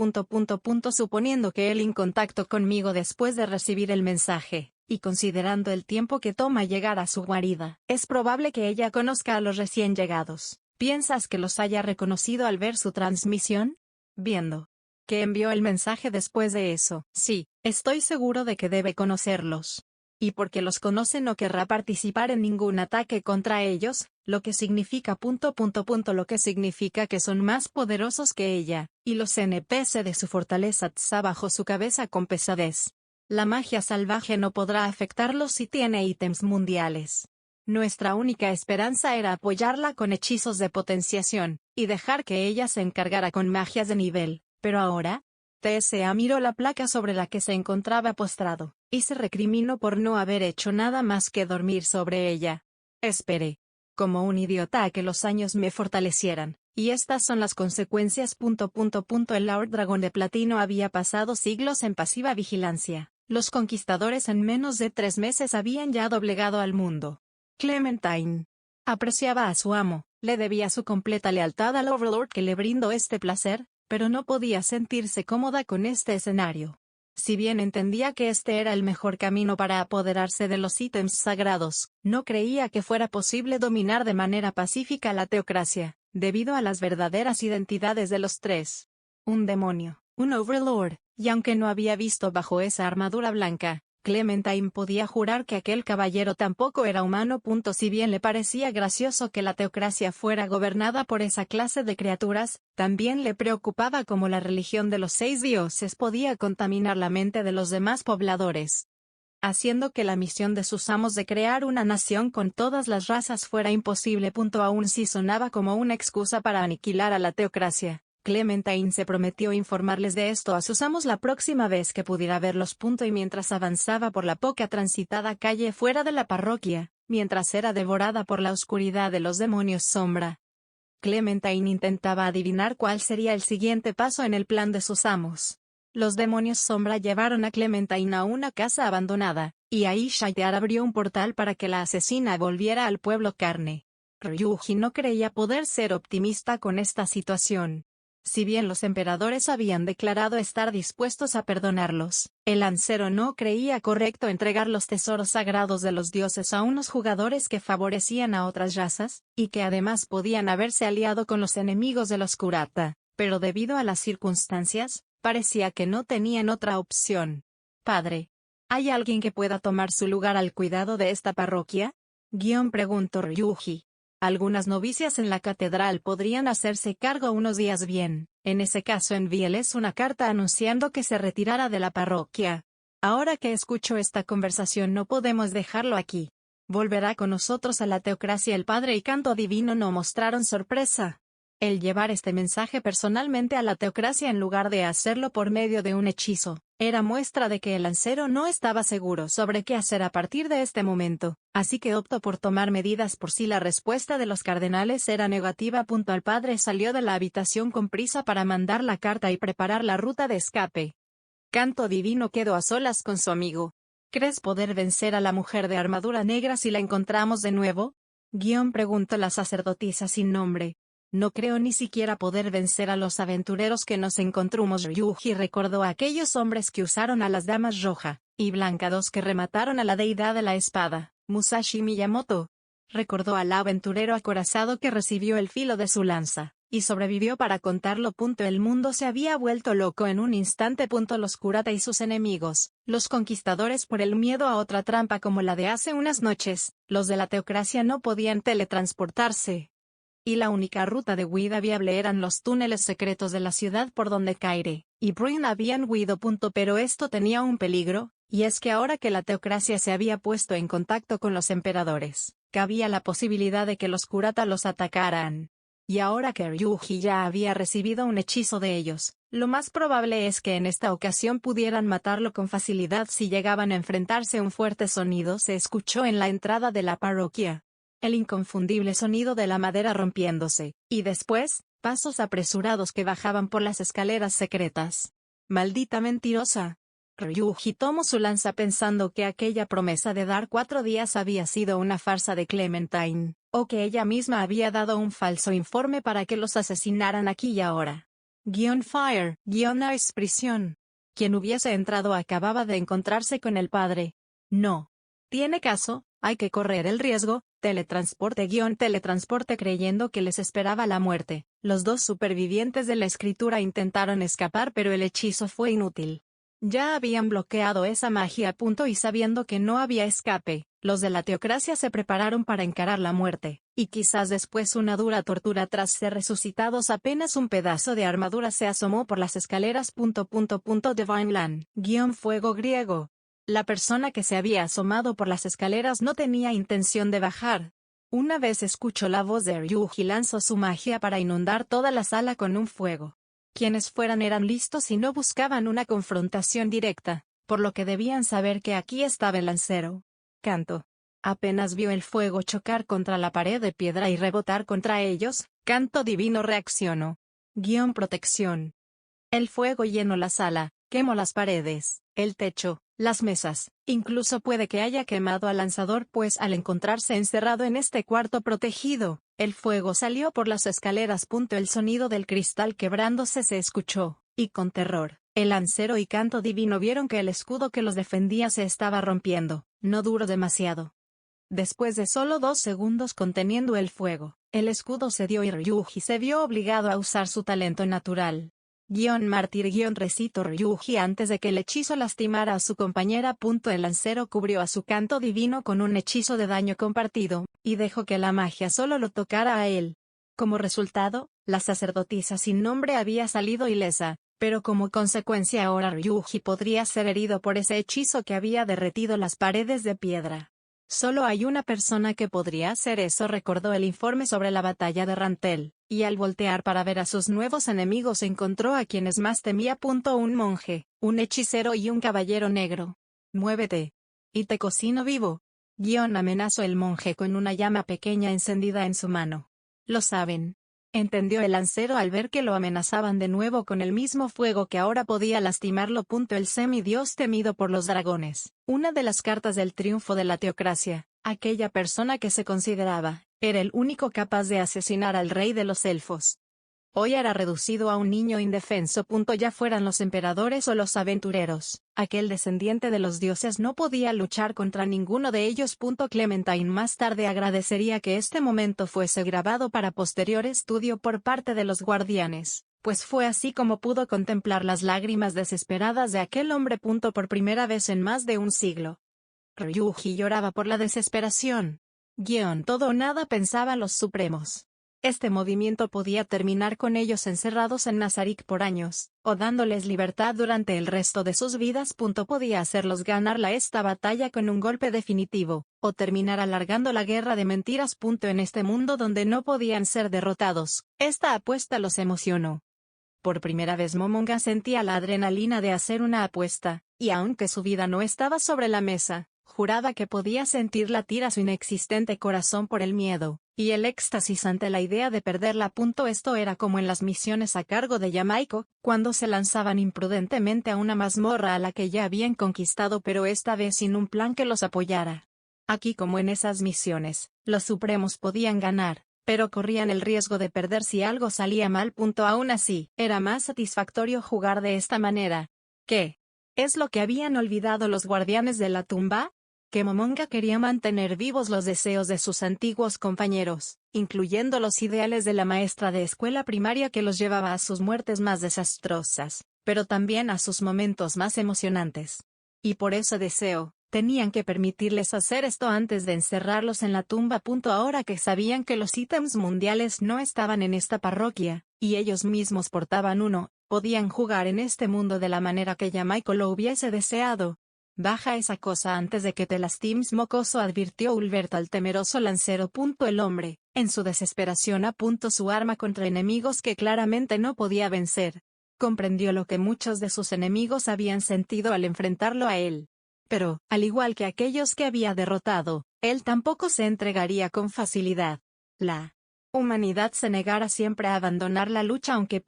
Suponiendo que él en contacto conmigo después de recibir el mensaje, y considerando el tiempo que toma llegar a su guarida, es probable que ella conozca a los recién llegados. ¿Piensas que los haya reconocido al ver su transmisión? Viendo que envió el mensaje después de eso, sí, estoy seguro de que debe conocerlos. Y porque los conoce no querrá participar en ningún ataque contra ellos, lo que significa... Lo que significa que son más poderosos que ella, y los NPC de su fortaleza Tsa bajo su cabeza con pesadez. La magia salvaje no podrá afectarlos si tiene ítems mundiales. Nuestra única esperanza era apoyarla con hechizos de potenciación, y dejar que ella se encargara con magias de nivel, pero ahora... TSA miró la placa sobre la que se encontraba postrado, y se recriminó por no haber hecho nada más que dormir sobre ella. Esperé, como un idiota, a que los años me fortalecieran, y estas son las consecuencias... El Lord Dragón de Platino había pasado siglos en pasiva vigilancia. Los conquistadores en menos de 3 meses habían ya doblegado al mundo. Clementine apreciaba a su amo, le debía su completa lealtad al Overlord que le brindó este placer, pero no podía sentirse cómoda con este escenario. Si bien entendía que este era el mejor camino para apoderarse de los ítems sagrados, no creía que fuera posible dominar de manera pacífica la teocracia, debido a las verdaderas identidades de los tres. Un demonio, un Overlord, y aunque no había visto bajo esa armadura blanca, Clementine podía jurar que aquel caballero tampoco era humano. Si bien le parecía gracioso que la teocracia fuera gobernada por esa clase de criaturas, también le preocupaba cómo la religión de los 6 dioses podía contaminar la mente de los demás pobladores, haciendo que la misión de sus amos de crear una nación con todas las razas fuera imposible. Aún si sonaba como una excusa para aniquilar a la teocracia, Clementine se prometió informarles de esto a sus amos la próxima vez que pudiera verlos. Y mientras avanzaba por la poca transitada calle fuera de la parroquia, mientras era devorada por la oscuridad de los demonios sombra, Clementine intentaba adivinar cuál sería el siguiente paso en el plan de sus amos. Los demonios sombra llevaron a Clementine a una casa abandonada, y ahí Shaitar abrió un portal para que la asesina volviera al pueblo carne. Ryuji no creía poder ser optimista con esta situación. Si bien los emperadores habían declarado estar dispuestos a perdonarlos, el lancero no creía correcto entregar los tesoros sagrados de los dioses a unos jugadores que favorecían a otras razas, y que además podían haberse aliado con los enemigos de los Kurata, pero debido a las circunstancias, parecía que no tenían otra opción. Padre, ¿hay alguien que pueda tomar su lugar al cuidado de esta parroquia? Preguntó Ryuji. Algunas novicias en la catedral podrían hacerse cargo unos días bien. En ese caso envíeles una carta anunciando que se retirara de la parroquia. Ahora que escucho esta conversación no podemos dejarlo aquí. Volverá con nosotros a la teocracia. El padre y Canto Divino no mostraron sorpresa. El llevar este mensaje personalmente a la teocracia en lugar de hacerlo por medio de un hechizo, era muestra de que el lancero no estaba seguro sobre qué hacer a partir de este momento, así que optó por tomar medidas por si la respuesta de los cardenales era negativa. El padre salió de la habitación con prisa para mandar la carta y preparar la ruta de escape. Canto Divino quedó a solas con su amigo. ¿Crees poder vencer a la mujer de armadura negra si la encontramos de nuevo? Preguntó la sacerdotisa sin nombre. No creo ni siquiera poder vencer a los aventureros que nos encontramos. Ryuji recordó a aquellos hombres que usaron a las damas roja y blanca, dos que remataron a la deidad de la espada, Musashi Miyamoto. Recordó al aventurero acorazado que recibió el filo de su lanza y sobrevivió para contarlo. El mundo se había vuelto loco en un instante. Los Kurata y sus enemigos, los conquistadores, por el miedo a otra trampa como la de hace unas noches, los de la teocracia no podían teletransportarse. Y la única ruta de huida viable eran los túneles secretos de la ciudad por donde Kairi y Bruin habían huido. Pero esto tenía un peligro, y es que ahora que la teocracia se había puesto en contacto con los emperadores, cabía la posibilidad de que los Kurata los atacaran. Y ahora que Ryuji ya había recibido un hechizo de ellos, lo más probable es que en esta ocasión pudieran matarlo con facilidad si llegaban a enfrentarse. Un fuerte sonido se escuchó en la entrada de la parroquia. El inconfundible sonido de la madera rompiéndose, y después, pasos apresurados que bajaban por las escaleras secretas. ¡Maldita mentirosa! Ryuji tomó su lanza pensando que aquella promesa de dar 4 días había sido una farsa de Clementine, o que ella misma había dado un falso informe para que los asesinaran aquí y ahora. Fire, Ice prisión. Quien hubiese entrado acababa de encontrarse con el padre. No. Tiene caso, hay que correr el riesgo. Teletransporte creyendo que les esperaba la muerte. Los 2 supervivientes de la escritura intentaron escapar pero el hechizo fue inútil. Ya habían bloqueado esa magia. Y sabiendo que no había escape, los de la teocracia se prepararon para encarar la muerte, y quizás después una dura tortura tras ser resucitados. Apenas un pedazo de armadura se asomó por las escaleras. Divine Land, fuego griego. La persona que se había asomado por las escaleras no tenía intención de bajar. Una vez escuchó la voz de Ryuji, lanzó su magia para inundar toda la sala con un fuego. Quienes fueran eran listos y no buscaban una confrontación directa, por lo que debían saber que aquí estaba el lancero. Kanto. Apenas vio el fuego chocar contra la pared de piedra y rebotar contra ellos, Kanto divino reaccionó. Protección. El fuego llenó la sala, quemó las paredes, el techo, las mesas, incluso puede que haya quemado al lanzador, pues al encontrarse encerrado en este cuarto protegido, el fuego salió por las escaleras. El sonido del cristal quebrándose se escuchó, y con terror, el lancero y Kanto divino vieron que el escudo que los defendía se estaba rompiendo. No duró demasiado. Después de solo 2 segundos conteniendo el fuego, el escudo cedió y Ryuji se vio obligado a usar su talento natural. Mártir recitó Ryuji antes de que el hechizo lastimara a su compañera. El lancero cubrió a su Kanto divino con un hechizo de daño compartido, y dejó que la magia solo lo tocara a él. Como resultado, la sacerdotisa sin nombre había salido ilesa, pero como consecuencia ahora Ryuji podría ser herido por ese hechizo que había derretido las paredes de piedra. Solo hay una persona que podría hacer eso, recordó el informe sobre la batalla de Rantel, y al voltear para ver a sus nuevos enemigos encontró a quienes más temía. Un monje, un hechicero y un caballero negro. Muévete. Y te cocino vivo. Amenazó el monje con una llama pequeña encendida en su mano. Lo saben. Entendió el lancero al ver que lo amenazaban de nuevo con el mismo fuego que ahora podía lastimarlo. El semidios temido por los dragones, una de las cartas del triunfo de la teocracia, aquella persona que se consideraba, era el único capaz de asesinar al rey de los elfos. Hoy era reducido a un niño indefenso. Ya fueran los emperadores o los aventureros, aquel descendiente de los dioses no podía luchar contra ninguno de ellos. Clementine más tarde agradecería que este momento fuese grabado para posterior estudio por parte de los guardianes, pues fue así como pudo contemplar las lágrimas desesperadas de aquel hombre. Por primera vez en más de un siglo. Ryuji lloraba por la desesperación. Todo o nada, pensaban los supremos. Este movimiento podía terminar con ellos encerrados en Nazarik por años, o dándoles libertad durante el resto de sus vidas. Podía hacerlos ganar esta batalla con un golpe definitivo, o terminar alargando la guerra de mentiras. En este mundo donde no podían ser derrotados, esta apuesta los emocionó. Por primera vez Momonga sentía la adrenalina de hacer una apuesta, y aunque su vida no estaba sobre la mesa, juraba que podía sentir latir a su inexistente corazón por el miedo y el éxtasis ante la idea de perderla. Esto era como en las misiones a cargo de Yamaiko, cuando se lanzaban imprudentemente a una mazmorra a la que ya habían conquistado, pero esta vez sin un plan que los apoyara. Aquí, como en esas misiones, los supremos podían ganar, pero corrían el riesgo de perder si algo salía mal. Aún así, era más satisfactorio jugar de esta manera. ¿Qué es lo que habían olvidado los guardianes de la tumba? Que Momonga quería mantener vivos los deseos de sus antiguos compañeros, incluyendo los ideales de la maestra de escuela primaria que los llevaba a sus muertes más desastrosas, pero también a sus momentos más emocionantes. Y por ese deseo, tenían que permitirles hacer esto antes de encerrarlos en la tumba. Ahora que sabían que los ítems mundiales no estaban en esta parroquia, y ellos mismos portaban uno, podían jugar en este mundo de la manera que Yamaiko lo hubiese deseado. Baja esa cosa antes de que te lastimes, mocoso, advirtió Ulberto al temeroso lancero. El hombre, En su desesperación apuntó su arma contra enemigos que claramente no podía vencer. Comprendió lo que muchos de sus enemigos habían sentido al enfrentarlo a él. Pero, al igual que aquellos que había derrotado, él tampoco se entregaría con facilidad. La humanidad se negara siempre a abandonar la lucha aunque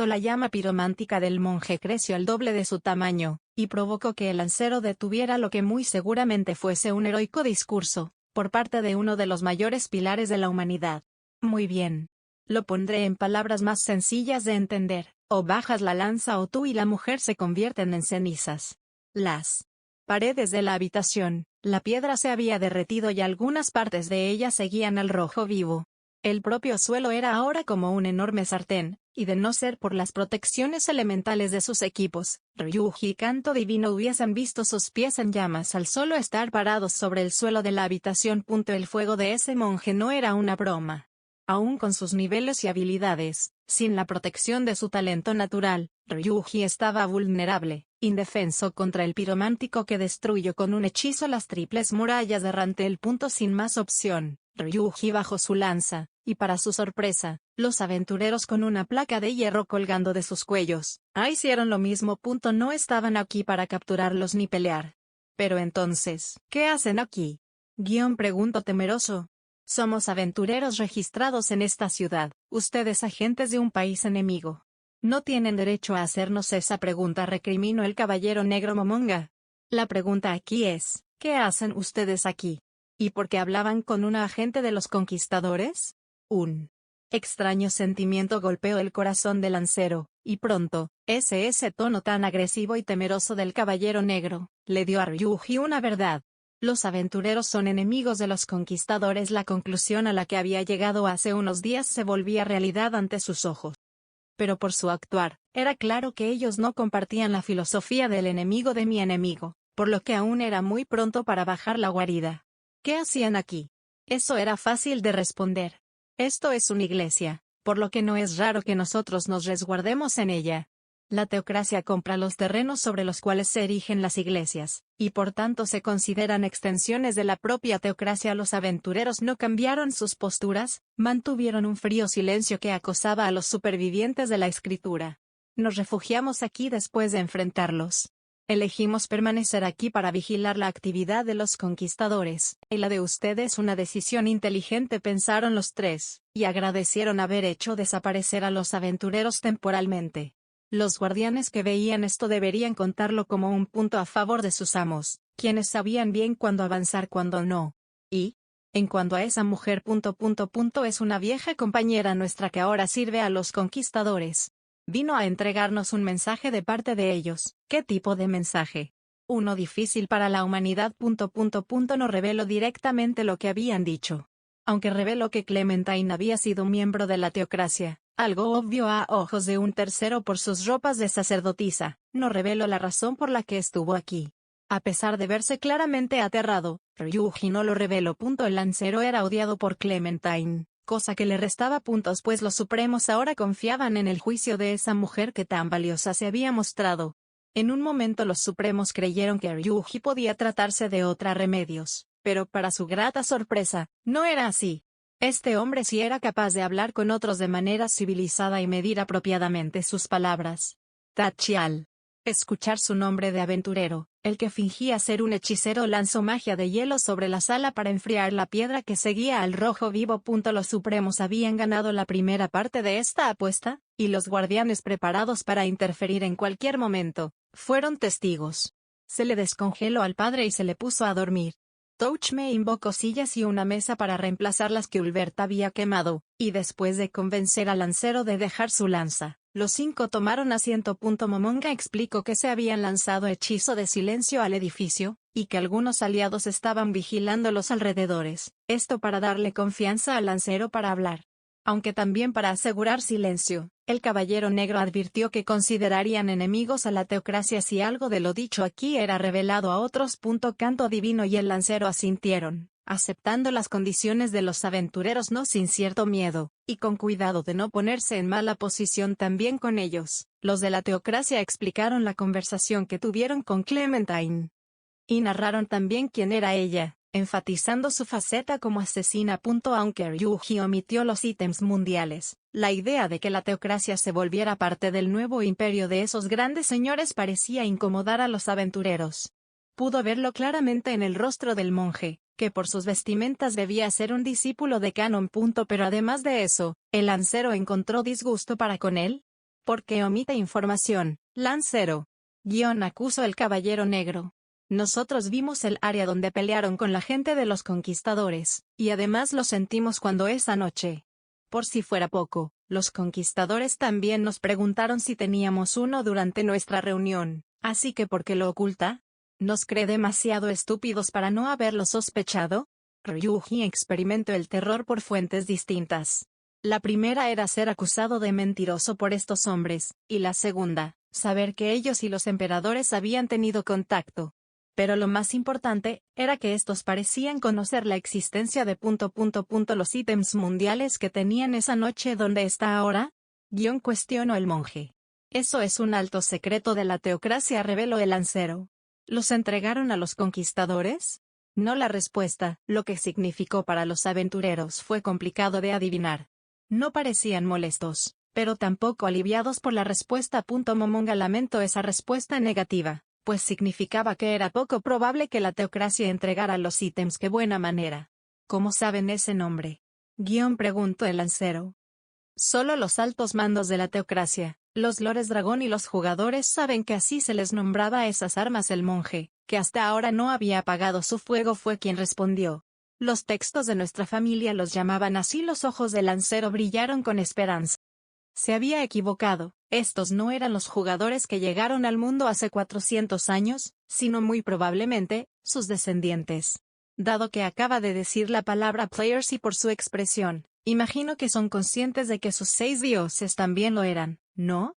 la llama piromántica del monje creció al doble de su tamaño, y provocó que el lancero detuviera lo que muy seguramente fuese un heroico discurso, por parte de uno de los mayores pilares de la humanidad. Muy bien. Lo pondré en palabras más sencillas de entender, o bajas la lanza o tú y la mujer se convierten en cenizas. Las paredes de la habitación, la piedra se había derretido y algunas partes de ella seguían al rojo vivo. El propio suelo era ahora como un enorme sartén, y de no ser por las protecciones elementales de sus equipos, Ryuji y Canto Divino hubiesen visto sus pies en llamas al solo estar parados sobre el suelo de la habitación. El fuego de ese monje no era una broma. Aún con sus niveles y habilidades, sin la protección de su talento natural, Ryuji estaba vulnerable, indefenso contra el piromántico que destruyó con un hechizo las triples murallas de Rantel. Sin más opción, Ryuji bajó su lanza, y para su sorpresa, los aventureros con una placa de hierro colgando de sus cuellos, hicieron lo mismo. No estaban aquí para capturarlos ni pelear. Pero entonces, ¿qué hacen aquí? Preguntó temeroso. Somos aventureros registrados en esta ciudad, ustedes agentes de un país enemigo. No tienen derecho a hacernos esa pregunta, recriminó el caballero negro Momonga. La pregunta aquí es, ¿qué hacen ustedes aquí? ¿Y por qué hablaban con una agente de los conquistadores? Un extraño sentimiento golpeó el corazón del lancero, y pronto, ese tono tan agresivo y temeroso del caballero negro, le dio a Ryuji una verdad. Los aventureros son enemigos de los conquistadores. La conclusión a la que había llegado hace unos días se volvía realidad ante sus ojos. Pero por su actuar, era claro que ellos no compartían la filosofía del enemigo de mi enemigo, por lo que aún era muy pronto para bajar la guarida. ¿Qué hacían aquí? Eso era fácil de responder. Esto es una iglesia, por lo que no es raro que nosotros nos resguardemos en ella. La teocracia compra los terrenos sobre los cuales se erigen las iglesias, y por tanto se consideran extensiones de la propia teocracia. Los aventureros no cambiaron sus posturas, mantuvieron un frío silencio que acosaba a los supervivientes de la escritura. Nos refugiamos aquí después de enfrentarlos. Elegimos permanecer aquí para vigilar la actividad de los conquistadores, y la de ustedes una decisión inteligente, pensaron los tres, y agradecieron haber hecho desaparecer a los aventureros temporalmente. Los guardianes que veían esto deberían contarlo como un punto a favor de sus amos, quienes sabían bien cuándo avanzar, cuándo no. Y, en cuanto a esa mujer, es una vieja compañera nuestra que ahora sirve a los conquistadores. Vino a entregarnos un mensaje de parte de ellos. ¿Qué tipo de mensaje? Uno difícil para la humanidad. No reveló directamente lo que habían dicho. Aunque reveló que Clementine había sido miembro de la teocracia, algo obvio a ojos de un tercero por sus ropas de sacerdotisa, no reveló la razón por la que estuvo aquí. A pesar de verse claramente aterrado, Ryuji no lo reveló. El lancero era odiado por Clementine, cosa que le restaba puntos pues los supremos ahora confiaban en el juicio de esa mujer que tan valiosa se había mostrado. En un momento los supremos creyeron que Ryuji podía tratarse de otra Remedios, pero para su grata sorpresa, no era así. Este hombre sí era capaz de hablar con otros de manera civilizada y medir apropiadamente sus palabras. Tachial. Escuchar su nombre de aventurero, el que fingía ser un hechicero, lanzó magia de hielo sobre la sala para enfriar la piedra que seguía al rojo vivo. Los supremos habían ganado la primera parte de esta apuesta, y los guardianes preparados para interferir en cualquier momento, fueron testigos. Se le descongeló al padre y se le puso a dormir. Touchme invocó sillas y una mesa para reemplazar las que Ulbert había quemado, y después de convencer al lancero de dejar su lanza, los 5 tomaron asiento. Momonga explicó que se habían lanzado hechizo de silencio al edificio, y que algunos aliados estaban vigilando los alrededores, esto para darle confianza al lancero para hablar. Aunque también para asegurar silencio, el caballero negro advirtió que considerarían enemigos a la teocracia si algo de lo dicho aquí era revelado a otros. Canto Divino y el lancero asintieron, aceptando las condiciones de los aventureros, no sin cierto miedo, y con cuidado de no ponerse en mala posición también con ellos. Los de la teocracia explicaron la conversación que tuvieron con Clementine. Y narraron también quién era ella, enfatizando su faceta como asesina. Aunque Ryuji omitió los ítems mundiales, la idea de que la teocracia se volviera parte del nuevo imperio de esos grandes señores parecía incomodar a los aventureros. Pudo verlo claramente en el rostro del monje, que por sus vestimentas debía ser un discípulo de Canon. Pero además de eso, el lancero encontró disgusto para con él. ¿Por qué omite información, lancero? Acusó el caballero negro. Nosotros vimos el área donde pelearon con la gente de los conquistadores, y además lo sentimos cuando esa noche. Por si fuera poco, los conquistadores también nos preguntaron si teníamos uno durante nuestra reunión, así que ¿por qué lo oculta? ¿Nos cree demasiado estúpidos para no haberlo sospechado? Ryuji experimentó el terror por fuentes distintas. La primera era ser acusado de mentiroso por estos hombres, y la segunda, saber que ellos y los emperadores habían tenido contacto. Pero lo más importante, era que estos parecían conocer la existencia de los ítems mundiales que tenían esa noche. ¿Dónde está ahora? Cuestionó el monje. Eso es un alto secreto de la teocracia, reveló el lancero. ¿Los entregaron a los conquistadores? No. La respuesta, lo que significó para los aventureros, fue complicado de adivinar. No parecían molestos, pero tampoco aliviados por la respuesta. Momonga lamentó esa respuesta negativa, pues significaba que era poco probable que la teocracia entregara los ítems. ¡Qué buena manera! ¿Cómo saben ese nombre? Preguntó el lancero. Solo los altos mandos de la teocracia, los lores dragón y los jugadores saben que así se les nombraba a esas armas. El monje, que hasta ahora no había apagado su fuego, fue quien respondió. Los textos de nuestra familia los llamaban así. Los ojos del lancero brillaron con esperanza. Se había equivocado, estos no eran los jugadores que llegaron al mundo hace 400 años, sino muy probablemente, sus descendientes. Dado que acaba de decir la palabra players y por su expresión, imagino que son conscientes de que sus 6 dioses también lo eran, ¿no?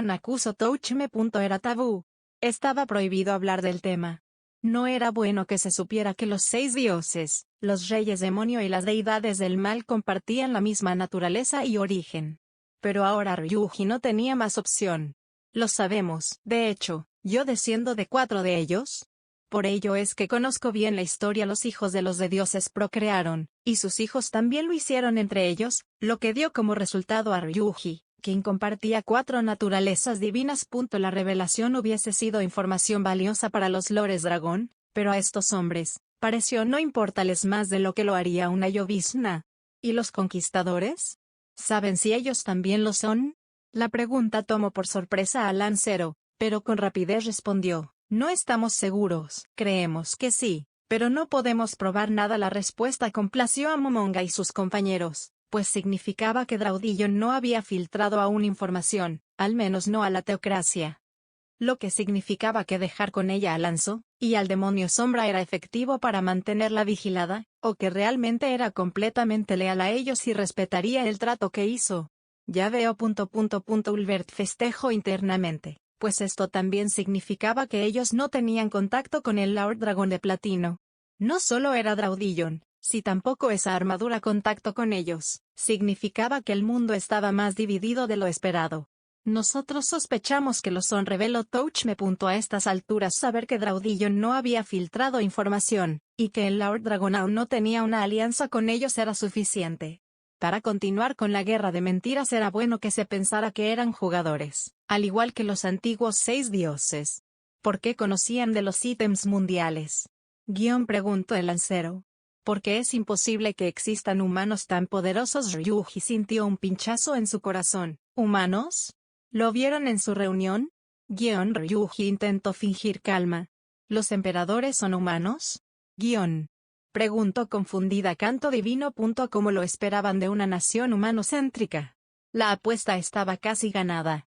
Acusó Touchme. Era tabú. Estaba prohibido hablar del tema. No era bueno que se supiera que los 6 dioses, los reyes demonio y las deidades del mal compartían la misma naturaleza y origen. Pero ahora Ryuji no tenía más opción. Lo sabemos, de hecho, yo desciendo de 4 de ellos. Por ello es que conozco bien la historia. Los hijos de los de dioses procrearon, y sus hijos también lo hicieron entre ellos, lo que dio como resultado a Ryuji, quien compartía 4 naturalezas divinas. La revelación hubiese sido información valiosa para los lores dragón, pero a estos hombres, pareció no importarles más de lo que lo haría una llovizna. ¿Y los conquistadores? ¿Saben si ellos también lo son? La pregunta tomó por sorpresa al lancero, pero con rapidez respondió, no estamos seguros. Creemos que sí, pero no podemos probar nada. La respuesta complació a Momonga y sus compañeros, pues significaba que Draudillon no había filtrado aún información, al menos no a la teocracia. Lo que significaba que dejar con ella a Lanzo, y al demonio sombra era efectivo para mantenerla vigilada, o que realmente era completamente leal a ellos y respetaría el trato que hizo. Ya veo. Ulbert festejó internamente, pues esto también significaba que ellos no tenían contacto con el Lord Dragón de Platino. No solo era Draudillon, si tampoco esa armadura contacto con ellos, significaba que el mundo estaba más dividido de lo esperado. Nosotros sospechamos que lo son, reveló Touchme. A estas alturas saber que Draudillon no había filtrado información, y que el Lord Dragon aún no tenía una alianza con ellos era suficiente. Para continuar con la guerra de mentiras era bueno que se pensara que eran jugadores, al igual que los antiguos 6 dioses. ¿Por qué conocían de los ítems mundiales? Preguntó el lancero. Porque es imposible que existan humanos tan poderosos. Ryuji sintió un pinchazo en su corazón. ¿Humanos? ¿Lo vieron en su reunión? Ryuji intentó fingir calma. ¿Los emperadores son humanos? Preguntó confundida. Canto divino. Como lo esperaban de una nación humanocéntrica. La apuesta estaba casi ganada.